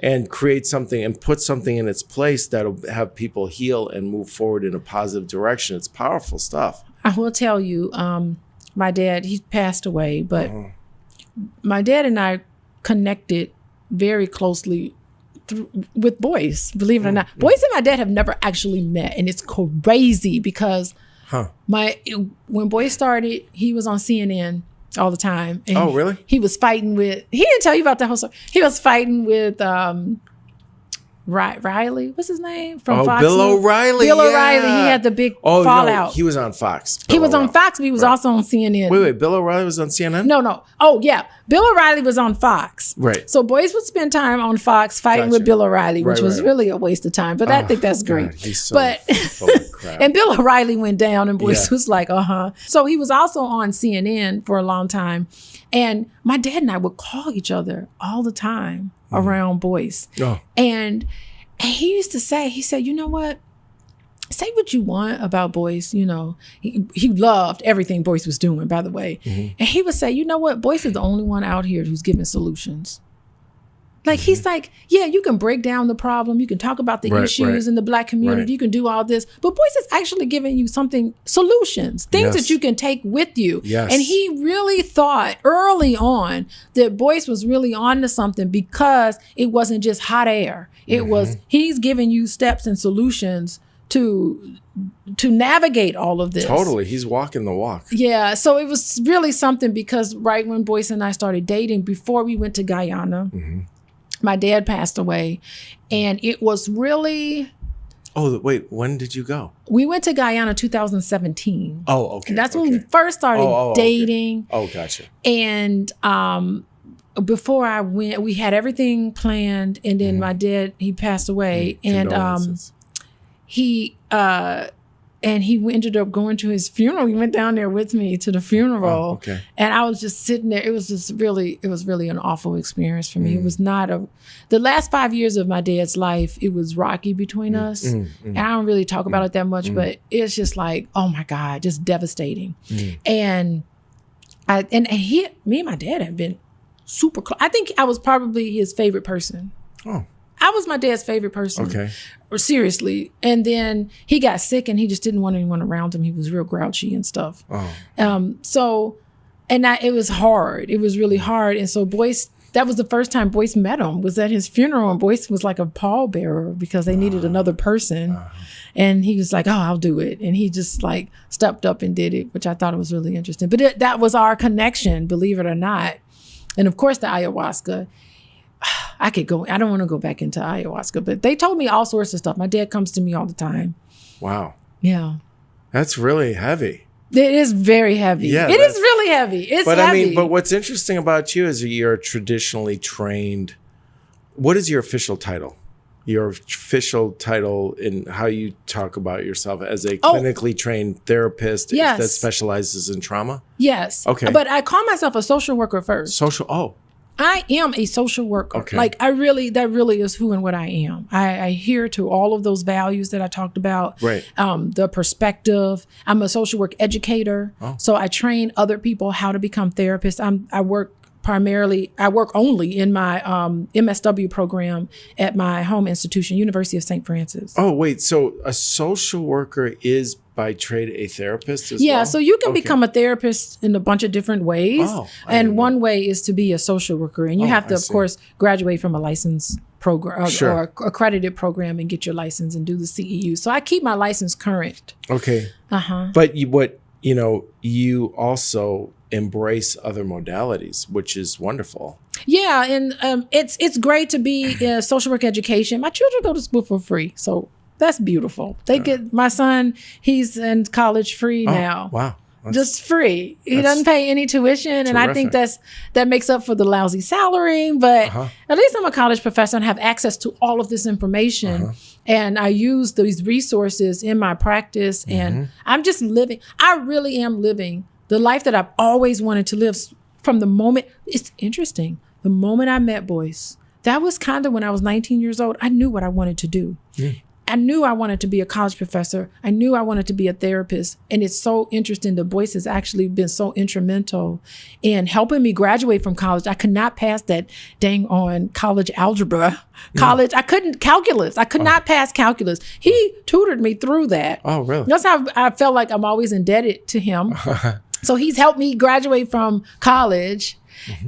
And create something and put something in its place that'll have people heal and move forward in a positive direction. It's powerful stuff. I will tell you, my dad, he passed away, but my dad and I connected very closely with Boyce, believe it or not. Boyce and my dad have never actually met, and it's crazy because when Boyce started, he was on CNN all the time. And really? He was fighting with, he didn't tell you about that whole story. He was fighting with Riley, what's his name? From Fox Bill News. O'Reilly. Bill O'Reilly. He had the big fallout. No, he was on Fox. He was on Fox, but he was also on CNN. Wait, Bill O'Reilly was on CNN? No. Oh, yeah. Bill O'Reilly was on Fox. Right. So Boyce would spend time on Fox fighting with Bill O'Reilly, which was really a waste of time. But I think that's great. God, he's so full of crap. And Bill O'Reilly went down and Boyce was like, So he was also on CNN for a long time. And my dad and I would call each other all the time around Boyce. And he used to say, he said, you know what? say what you want about Boyce, you know, he loved everything Boyce was doing, by the way. And he would say, you know what, Boyce is the only one out here who's giving solutions. Like, he's like, yeah, you can break down the problem. You can talk about the issues in the Black community. You can do all this. But Boyce is actually giving you solutions, things that you can take with you. And he really thought early on that Boyce was really on to something, because it wasn't just hot air. It was, he's giving you steps and solutions to navigate all of this. Totally. He's walking the walk. Yeah. So it was really something, because right when Boyce and I started dating, before we went to Guyana, my dad passed away. And it was really... Oh, wait, when did you go? We went to Guyana 2017. Oh, okay. And that's when we first started dating. Okay. Oh, gotcha. And before I went, we had everything planned. And then my dad, he passed away. And he ended up going to his funeral. He went down there with me to the funeral. And I was just sitting there. It was really an awful experience for me. It was not the last 5 years of my dad's life, it was rocky between us. And I don't really talk about it that much, but it's just like, oh my God, just devastating. And me and my dad have been super close. I think I was probably his favorite person. I was my dad's favorite person. Or seriously. And then he got sick and he just didn't want anyone around him. He was real grouchy and stuff. It was hard. It was really hard. And so Boyce, that was the first time Boyce met him, was at his funeral. And Boyce was like a pallbearer because they needed another person. And he was like, oh, I'll do it. And he just like stepped up and did it, which I thought was really interesting. But that was our connection, believe it or not. And of course, the ayahuasca. I could go, I don't want to go back into ayahuasca, but they told me all sorts of stuff. My dad comes to me all the time. Wow. Yeah. That's really heavy. It is very heavy. Yeah, it is really heavy. It's heavy. I mean, but what's interesting about you is you're traditionally trained. What is your official title? Your official title in how you talk about yourself as a clinically trained therapist that specializes in trauma? Yes. Okay. But I call myself a social worker first. I am a social worker. Okay. Like that really is who and what I am. I adhere to all of those values that I talked about. Right. The perspective. I'm a social work educator. So I train other people how to become therapists. I work only in my MSW program at my home institution, University of St. Francis. Oh, wait. So a social worker is by trade a therapist as well? Yeah, so you can become a therapist in a bunch of different ways. And one way is to be a social worker. And you have to, of course, graduate from a licensed program or accredited program and get your license and do the CEU. So I keep my license current. Okay. But you also embrace other modalities, which is wonderful. Yeah, and it's great to be in social work education. My children go to school for free, so that's beautiful. They get my son; he's in college free now. Wow, just free. He doesn't pay any tuition, and I think that makes up for the lousy salary. But at least I'm a college professor and have access to all of this information. And I use these resources in my practice, and I'm just living. I really am living the life that I've always wanted to live from the moment. It's interesting. The moment I met Boyce, that was kind of when I was 19 years old. I knew what I wanted to do. I knew I wanted to be a college professor. I knew I wanted to be a therapist. And it's so interesting that Boyce has actually been so instrumental in helping me graduate from college. I could not pass that dang on college algebra. I couldn't calculus. I could not pass calculus. He tutored me through that. Oh, really? That's how I felt like I'm always indebted to him. So he's helped me graduate from college.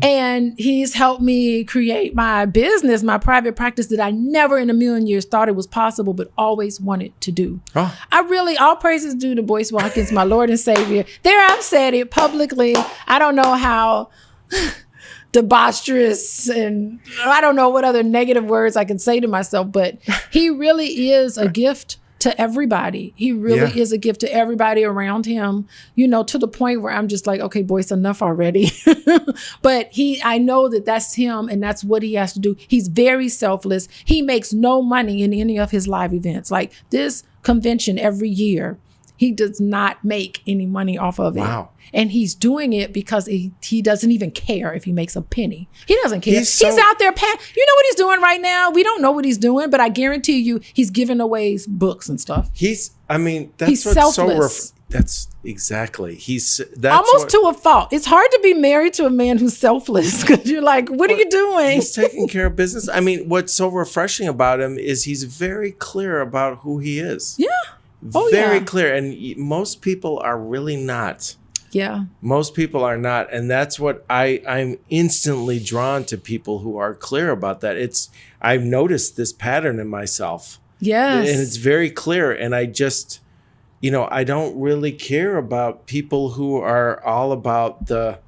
And he's helped me create my business, my private practice that I never in a million years thought it was possible, but always wanted to do. All praises due to Boyce Watkins, my Lord and Savior. There, I've said it publicly. I don't know how debaucherous and I don't know what other negative words I can say to myself, but he really is a gift to everybody. He really is a gift to everybody around him, to the point where I'm just like, okay, Boyce, enough already. But I know that that's him and that's what he has to do. He's very selfless. He makes no money in any of his live events. Like this convention every year, He does not make any money off of it. Wow. And he's doing it because he doesn't even care if he makes a penny. He doesn't care. He's out there. You know what he's doing right now? We don't know what he's doing, but I guarantee you he's giving away books and stuff. He's He's selfless. That's exactly. Almost to a fault. It's hard to be married to a man who's selfless because you're like, what are you doing? He's taking care of business. I mean, what's so refreshing about him is he's very clear about who he is. Yeah. Very clear. And most people are really not. Yeah. Most people are not. And that's what I'm instantly drawn to, people who are clear about that. I've noticed this pattern in myself. Yes. And it's very clear. And I just, I don't really care about people who are all about the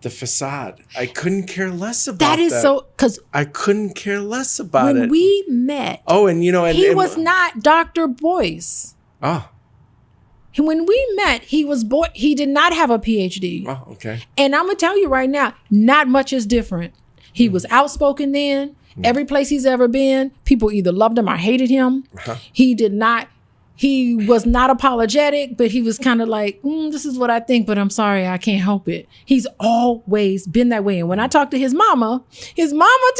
facade. I couldn't care less about that. That is so, because I couldn't care less about it. when we met, he was not Dr. Boyce. Oh. When we met, he did not have a PhD. Oh, okay. And I'm going to tell you right now, not much is different. He was outspoken then. Every place he's ever been, people either loved him or hated him. Uh-huh. He was not apologetic, but he was kind of like, this is what I think, but I'm sorry, I can't help it. He's always been that way. And when I talk to his mama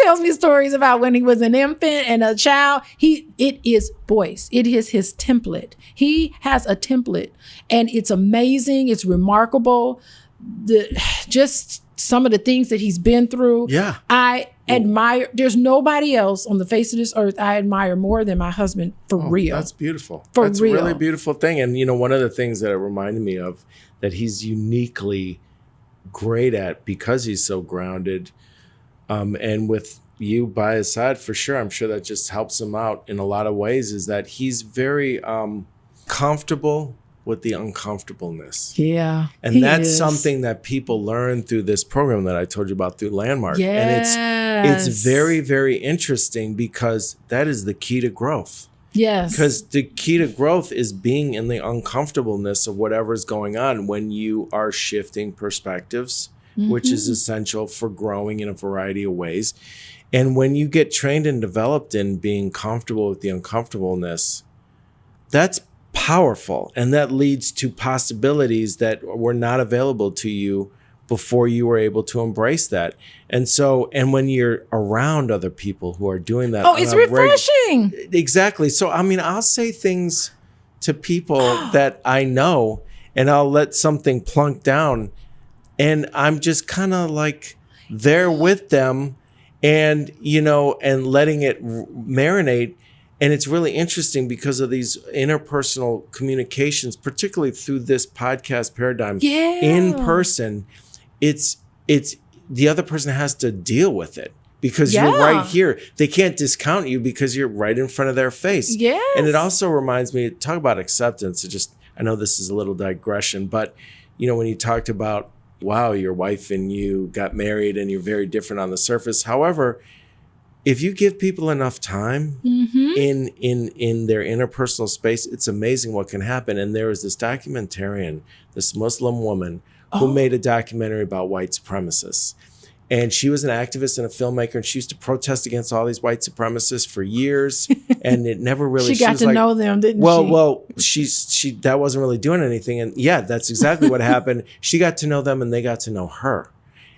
tells me stories about when he was an infant and a child. It is Boyce. It is his template. He has a template, and it's amazing. It's remarkable. Just some of the things that he's been through. Yeah. I admire. There's nobody else on the face of this earth I admire more than my husband, for real. That's beautiful. That's a really beautiful thing. And one of the things that it reminded me of that he's uniquely great at, because he's so grounded, and with you by his side, for sure, I'm sure that just helps him out in a lot of ways, is that he's very comfortable with the uncomfortableness. Yeah. And that's something that people learn through this program that I told you about through Landmark. Yes. And it's very, very interesting, because that is the key to growth. Yes. Because the key to growth is being in the uncomfortableness of whatever's going on when you are shifting perspectives, which is essential for growing in a variety of ways. And when you get trained and developed in being comfortable with the uncomfortableness, that's powerful, and that leads to possibilities that were not available to you before you were able to embrace that. And when you're around other people who are doing that, it's refreshing. Exactly. So I'll say things to people that I know, and I'll let something plunk down, and I'm just kind of like there with them, and and letting it marinate. And it's really interesting because of these interpersonal communications, particularly through this podcast paradigm. Yeah. In person, it's the other person has to deal with it, because you're right here. They can't discount you because you're right in front of their face. Yes. And it also reminds me, talk about acceptance. I know this is a little digression, but when you talked about, wow, your wife and you got married and you're very different on the surface. However, if you give people enough time in their interpersonal space, it's amazing what can happen. And there was this documentarian, this Muslim woman, who made a documentary about white supremacists. And she was an activist and a filmmaker, and she used to protest against all these white supremacists for years. And it never really... she got to know them, didn't she? Well, she that wasn't really doing anything. And yeah, that's exactly what happened. She got to know them, and they got to know her.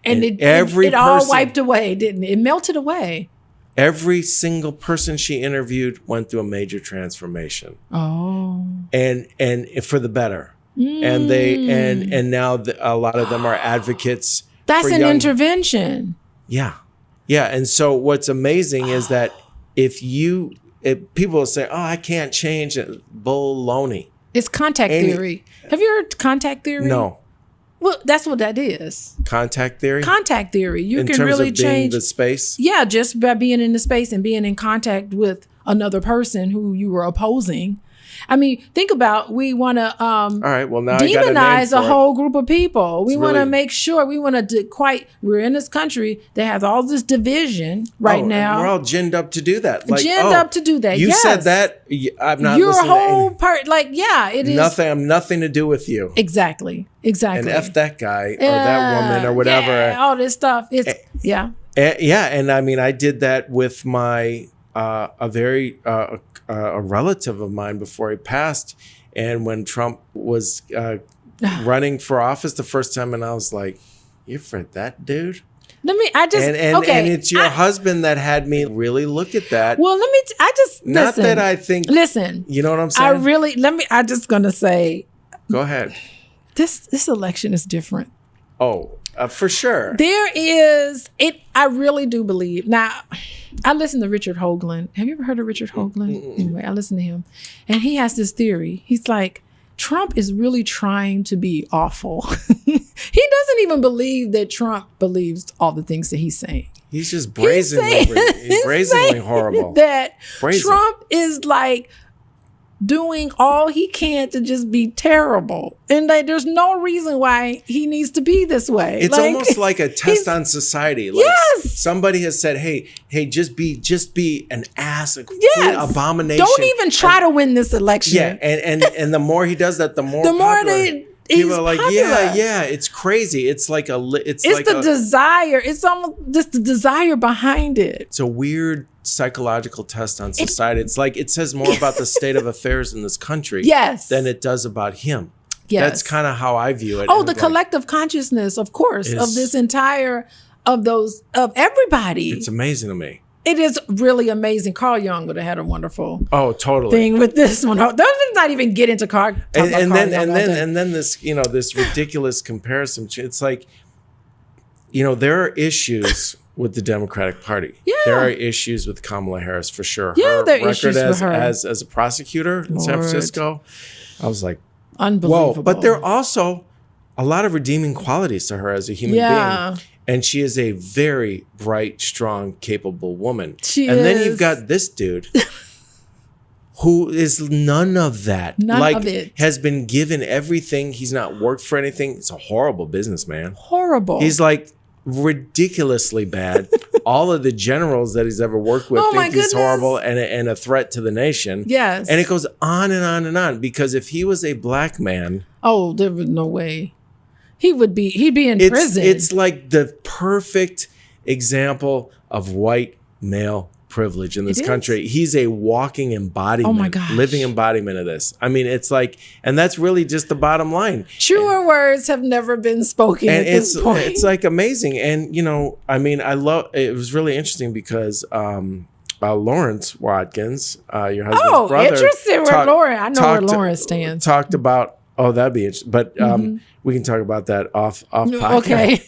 And it all wiped away, didn't it? It melted away. Every single person she interviewed went through a major transformation. Oh. And for the better. And now a lot of them are advocates. That's an intervention. Yeah. Yeah. And so what's amazing is that if people will say, I can't change it. Baloney. It's contact theory. Have you heard contact theory? No. Well, that's what that is. Contact theory? Contact theory. You in can terms really of being change the space? Yeah, just by being in the space and being in contact with another person who you were opposing. I mean, think about, we want to all right, well, now demonize a whole group of people. We want to really... make sure, we're in this country that has all this division right now. We're all ginned up to do that. Up to do that, You said that, I'm not your listening whole part, it is. I'm nothing to do with you. Exactly. And F that guy or that woman or whatever. Yeah, all this stuff. It's, Yeah, and I mean, I did that with my a relative of mine before he passed, and when Trump was running for office the first time, and I was like, "You're for that dude." And it's your husband that had me really look at that. Well, not that I think. Listen, you know what I'm saying? I'm just gonna say. Go ahead. This election is different. Oh, for sure. There is it. I really do believe. Now, I listen to Richard Hoagland. Have you ever heard of Richard Hoagland? Anyway, I listen to him, and he has this theory. He's like, Trump is really trying to be awful. He doesn't even believe that Trump believes all the things that he's saying. He's just brazenly horrible. That Trump is like doing all he can to just be terrible. And there's no reason why he needs to be this way. It's almost like a test on society. Like yes. Somebody has said, hey, just be an ass, a complete abomination. Don't even try to win this election. Yeah, and the more he does that, the more people are like, popular. yeah, it's crazy. It's like it's the desire. It's almost just the desire behind it. It's a weird psychological test on society. It's like it says more about the state of affairs in this country than it does about him. Yes. That's kind of how I view it. Oh, the collective consciousness, of course, of this entire, of everybody. It's amazing to me. It is really amazing. Carl Jung would have had a wonderful thing with this one. Let's not even get into Carl. And then this, this ridiculous comparison. It's like, there are issues with the Democratic Party. Yeah. There are issues with Kamala Harris for sure. Yeah, there are record issues with her. as a prosecutor in San Francisco, I was like, unbelievable. Whoa. But there are also a lot of redeeming qualities to her as a human being. And she is a very bright, strong, capable woman. Then you've got this dude who is none of that. None of it. Has been given everything. He's not worked for anything. He's a horrible businessman. Horrible. He's like ridiculously bad. All of the generals that he's ever worked with think he's horrible and a threat to the nation. Yes. And it goes on and on and on. Because if he was a black man... Oh, there was no way. He'd be in prison. It's like the perfect example of white male privilege in this country. He's a walking embodiment, living embodiment of this. I mean, it's like, and that's really just the bottom line. Truer words have never been spoken at this point. It's like amazing. And, it was really interesting because Lawrence Watkins, your husband's brother. Oh, interesting where Lauren, I know where Lawrence stands. Talked about, that'd be interesting. But we can talk about that off podcast. Okay.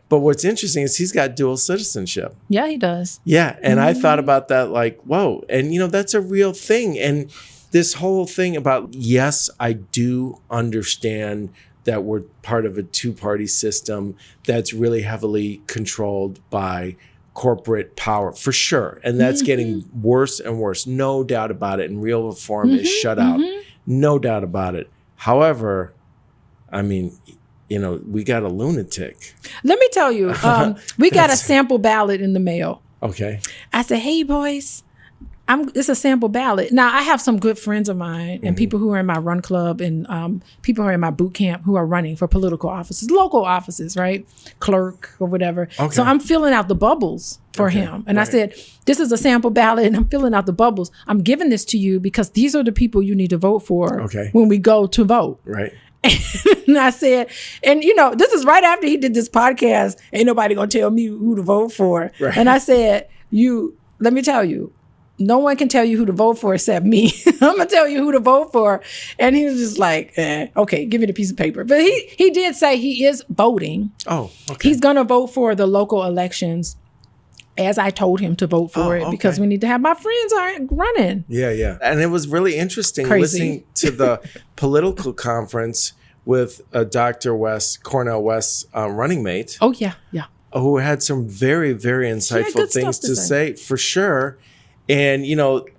But what's interesting is he's got dual citizenship. Yeah, he does. Yeah. And I thought about that like, whoa. And, that's a real thing. And this whole thing about, yes, I do understand that we're part of a two-party system that's really heavily controlled by corporate power, for sure. And that's getting worse and worse. No doubt about it. And real reform is shut out. No doubt about it. However, I mean, we got a lunatic. Let me tell you, we got a sample ballot in the mail. Okay. I said, hey, boys, it's a sample ballot. Now, I have some good friends of mine and people who are in my run club and people who are in my boot camp who are running for political offices, local offices, right? Clerk or whatever. Okay. So I'm filling out the bubbles for him. And I said, this is a sample ballot and I'm filling out the bubbles. I'm giving this to you because these are the people you need to vote for when we go to vote. Right. And I said, and this is right after he did this podcast. Ain't nobody gonna tell me who to vote for. Right. And I said, let me tell you, no one can tell you who to vote for except me. I'm gonna tell you who to vote for. And he was just like, okay, give me the piece of paper. But he did say he is voting. Oh, okay. He's gonna vote for the local elections as I told him to vote for it because we need to have my friends running. Yeah. And it was really interesting listening to the political conference with Dr. Cornel West's running mate. Oh, yeah. Who had some very, very insightful things to say, for sure. And,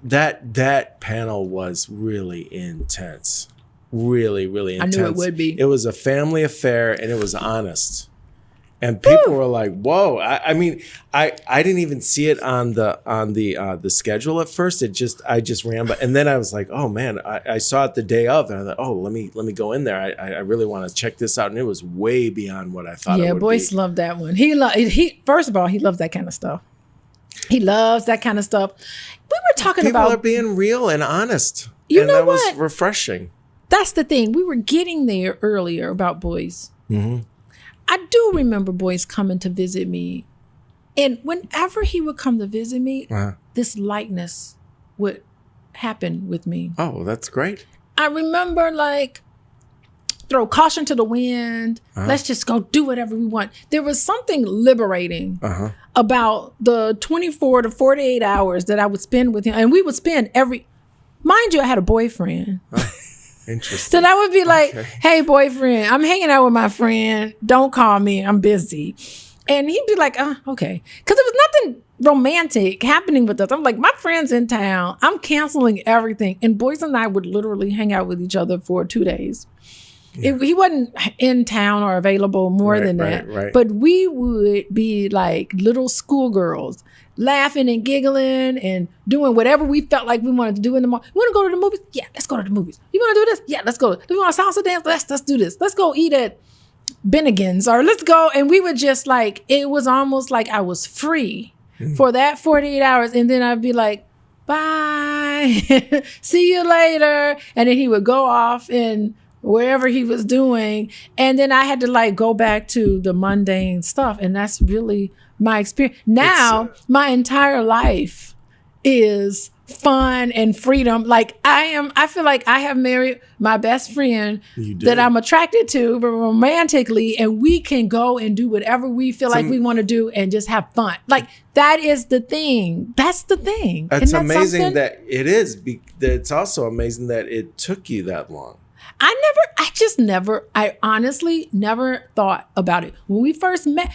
that panel was really intense. Really, really intense. I knew it would be. It was a family affair and it was honest. And people were like, "Whoa!" I mean, I didn't even see it on the schedule at first. I just ran, and then I was like, "Oh man!" I saw it the day of, and I thought, "Oh, let me go in there. I really want to check this out." And it was way beyond what I thought. Yeah, Boyce loved that one. He first of all, he loves that kind of stuff. He loves that kind of stuff. We were talking People about are being real and honest. You and know that what? was refreshing. That's the thing. We were getting there earlier about Boyce. Mm-hmm. I do remember Boyce coming to visit me. And whenever he would come to visit me, this lightness would happen with me. Oh, that's great. I remember like, throw caution to the wind. Let's just go do whatever we want. There was something liberating about the 24 to 48 hours that I would spend with him. And we would spend mind you, I had a boyfriend. Interesting. So I would be like, hey, boyfriend, I'm hanging out with my friend. Don't call me. I'm busy. And he'd be like, okay. Because there was nothing romantic happening with us. I'm like, my friend's in town. I'm canceling everything. And Boyce and I would literally hang out with each other for 2 days. Yeah. He wasn't in town or available more than that. Right. But we would be like little schoolgirls, laughing and giggling and doing whatever we felt like we wanted to do in the morning. You want to go to the movies? Yeah, let's go to the movies. You want to do this? Yeah, let's go. Do you want a salsa dance? Let's do this. Let's go eat at Bennigan's or let's go. And we would just like, it was almost like I was free for that 48 hours. And then I'd be like, bye, see you later. And then he would go off and wherever he was doing. And then I had to like go back to the mundane stuff. And that's really my experience. Now, my entire life is fun and freedom. Like I feel like I have married my best friend that I'm attracted to romantically, and we can go and do whatever we feel like we want to do and just have fun. Like that is the thing. That's the thing. It's amazing that it is. It's also amazing that it took you that long. I honestly never thought about it. When we first met,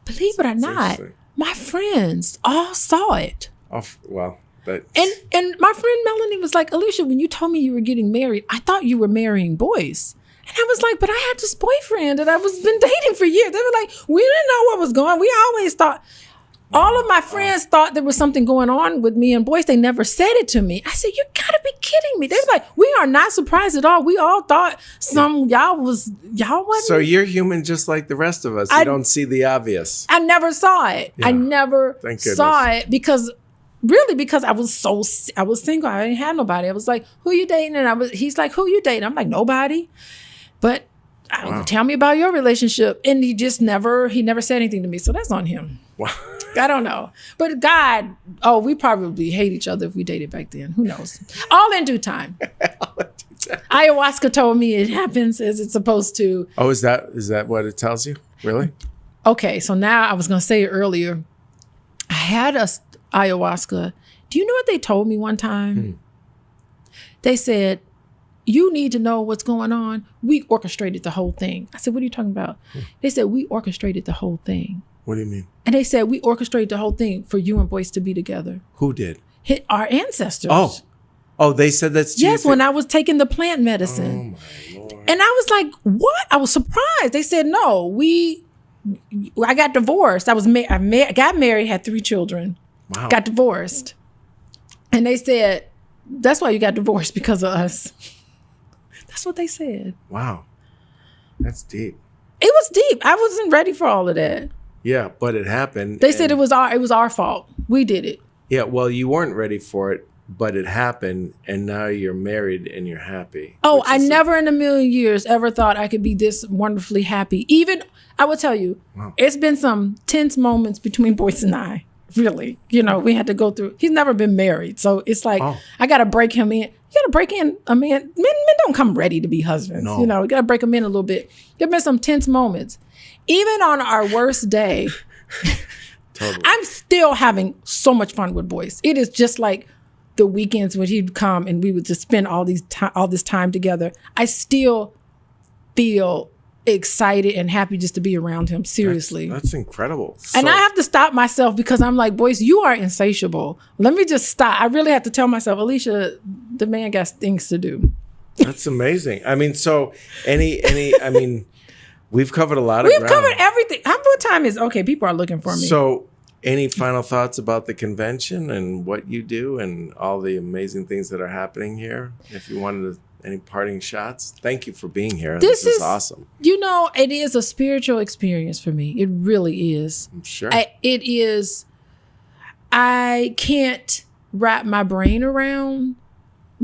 believe it or not, my friends all saw it. Oh, well, but... And my friend Melanie was like, Alicia, when you told me you were getting married, I thought you were marrying Boyce. And I was like, but I had this boyfriend that I was been dating for years. They were like, we didn't know what was going on. We always thought... All of my friends thought there was something going on with me and Boyce. They never said it to me. I said, you gotta be kidding me. They were like, we are not surprised at all. We all thought y'all wasn't. So you're human just like the rest of us. You don't see the obvious. I never saw it. Yeah. I never saw it because I was single. I didn't have nobody. I was like, who you dating? And he's like, who you dating? I'm like, nobody. But tell me about your relationship. And he never said anything to me. So that's on him. Wow. I don't know. But God, we probably hate each other if we dated back then. Who knows? All in due time. Ayahuasca told me it happens as it's supposed to. Oh, is that what it tells you? Really? Okay, so now I was going to say it earlier. I had a ayahuasca. Do you know what they told me one time? They said, you need to know what's going on. We orchestrated the whole thing. I said, what are you talking about? They said, we orchestrated the whole thing. What do you mean? And they said, we orchestrated the whole thing for you and Boyce to be together. Who did? Our ancestors. Oh, they said that's yes, when I was taking the plant medicine. Oh, my Lord. And I was like, what? I was surprised. They said, no, I got divorced. I got married, had 3 children. Wow. Got divorced. And they said, that's why you got divorced, because of us. That's what they said. Wow. That's deep. It was deep. I wasn't ready for all of that. Yeah, but it happened. They said it was our fault. We did it. Yeah, well, you weren't ready for it, but it happened, and now you're married and you're happy. Oh, I never in a million years ever thought I could be this wonderfully happy. Even, I will tell you, It's been some tense moments between Boyce and I. Really. We had to go through. He's never been married. So it's like, I got to break him in. You got to break in a man. Men don't come ready to be husbands. No. You got to break them in a little bit. There have been some tense moments. Even on our worst day, Totally. I'm still having so much fun with Boyce. It is just like the weekends when he'd come and we would just spend all this time together. I still feel excited and happy just to be around him. Seriously. That's incredible. And I have to stop myself because I'm like, Boyce, you are insatiable. Let me just stop. I really have to tell myself, Alicia, the man got things to do. That's amazing. I mean, so we've covered a lot of ground. We've covered everything. What time is okay? People are looking for me. So, any final thoughts about the convention and what you do and all the amazing things that are happening here? If you wanted any parting shots, thank you for being here. This is awesome. It is a spiritual experience for me. It really is. I'm sure. It is. I can't wrap my brain around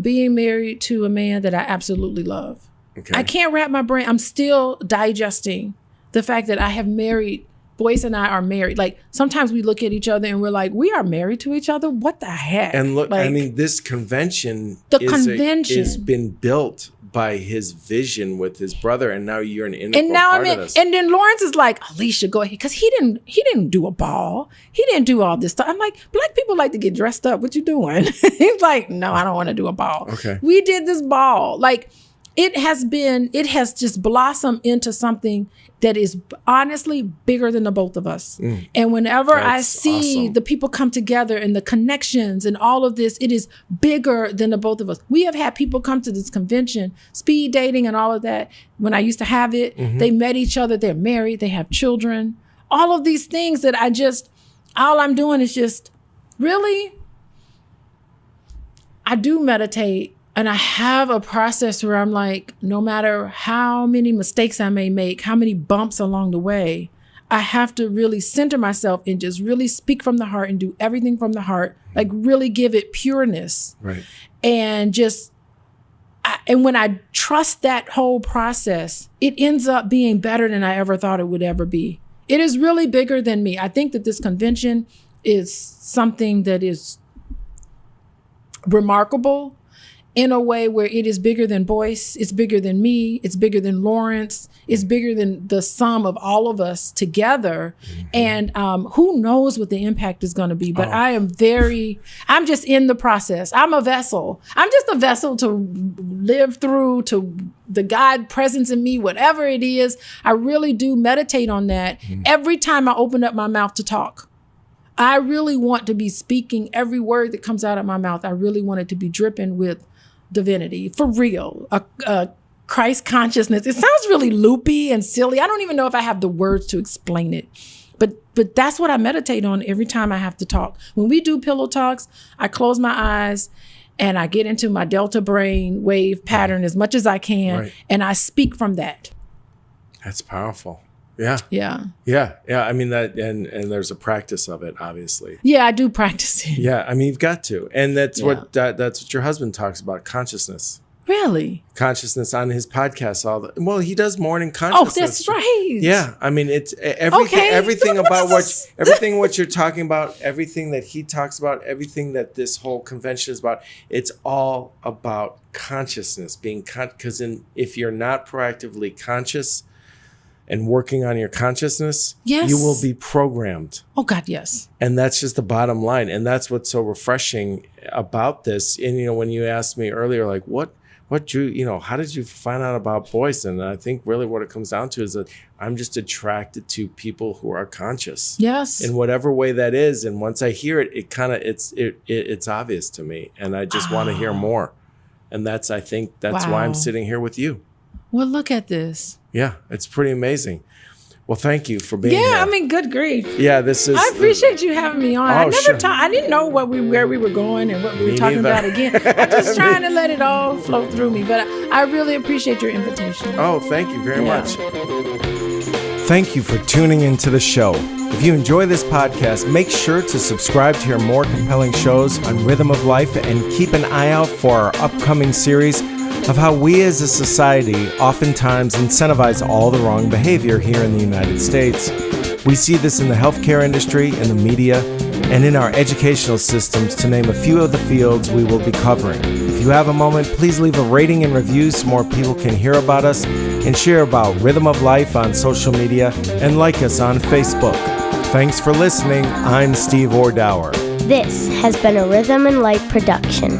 being married to a man that I absolutely love. Okay. I can't wrap my brain. I'm still digesting the fact that I have married. Boyce and I are married. Like, sometimes we look at each other and we're like, we are married to each other? What the heck? And look, like, I mean, this convention convention has been built by his vision with his brother, and now you're an integral and now part of this. And then Lawrence is like, Alicia, go ahead, because he didn't do a ball. He didn't do all this stuff. I'm like, Black people like to get dressed up. What you doing? He's like, no, I don't want to do a ball. Okay. We did this ball. Like, it has just blossomed into something that is honestly bigger than the both of us. And whenever I see awesome. the people come together and the connections and all of this, it is bigger than the both of us. We have had people come to this convention, speed dating and all of that. When I used to have it, they met each other, they're married, they have children. All of these things that all I'm doing is just, really, I do meditate. And I have a process where I'm like, no matter how many mistakes I may make, how many bumps along the way, I have to really center myself and just really speak from the heart and do everything from the heart, like really give it pureness. Right. And and when I trust that whole process, it ends up being better than I ever thought it would ever be. It is really bigger than me. I think that this convention is something that is remarkable in a way where it is bigger than Boyce, it's bigger than me, it's bigger than Lawrence, it's bigger than the sum of all of us together. And who knows what the impact is going to be, but I'm just in the process. I'm a vessel. I'm just a vessel to live through, to the God presence in me, whatever it is. I really do meditate on that every time I open up my mouth to talk. I really want to be speaking every word that comes out of my mouth. I really want it to be dripping with divinity, for real, a Christ consciousness. It sounds really loopy and silly. I don't even know if I have the words to explain it, but that's what I meditate on every time I have to talk. When we do pillow talks, I close my eyes and I get into my delta brain wave pattern as much as I can, and I speak from that. That's powerful. Yeah. Yeah. Yeah. Yeah. I mean, that, and there's a practice of it, obviously. Yeah, I do practice it. Yeah. I mean, you've got to. And that's that's what your husband talks about, consciousness. Really? Consciousness on his podcast. Well, he does morning consciousness. Oh, that's right. Yeah. I mean, it's everything about everything what you're talking about, everything that he talks about, everything that this whole convention is about, it's all about consciousness, because if you're not proactively conscious and working on your consciousness, yes, you will be programmed. Oh God, yes. And that's just the bottom line. And that's what's so refreshing about this. And, when you asked me earlier, like, what drew, how did you find out about Boyce? And I think really what it comes down to is that I'm just attracted to people who are conscious. Yes. In whatever way that is. And once I hear it, it's obvious to me. And I just want to hear more. And I think that's why I'm sitting here with you. Well, look at this. Yeah, it's pretty amazing. Well, thank you for being here. Yeah, I mean, good grief. Yeah, this is. I appreciate you having me on. Oh, I didn't know where we were going and what we were talking about again. I'm just trying to let it all flow through me. But I really appreciate your invitation. Oh, thank you very much. Thank you for tuning into the show. If you enjoy this podcast, make sure to subscribe to hear more compelling shows on Rhythm of Life and keep an eye out for our upcoming series of how we as a society oftentimes incentivize all the wrong behavior here in the United States. We see this in the healthcare industry, in the media, and in our educational systems, to name a few of the fields we will be covering. If you have a moment, please leave a rating and review so more people can hear about us, and share about Rhythm of Life on social media, and like us on Facebook. Thanks for listening. I'm Steve Ordauer. This has been a Rhythm and Life production.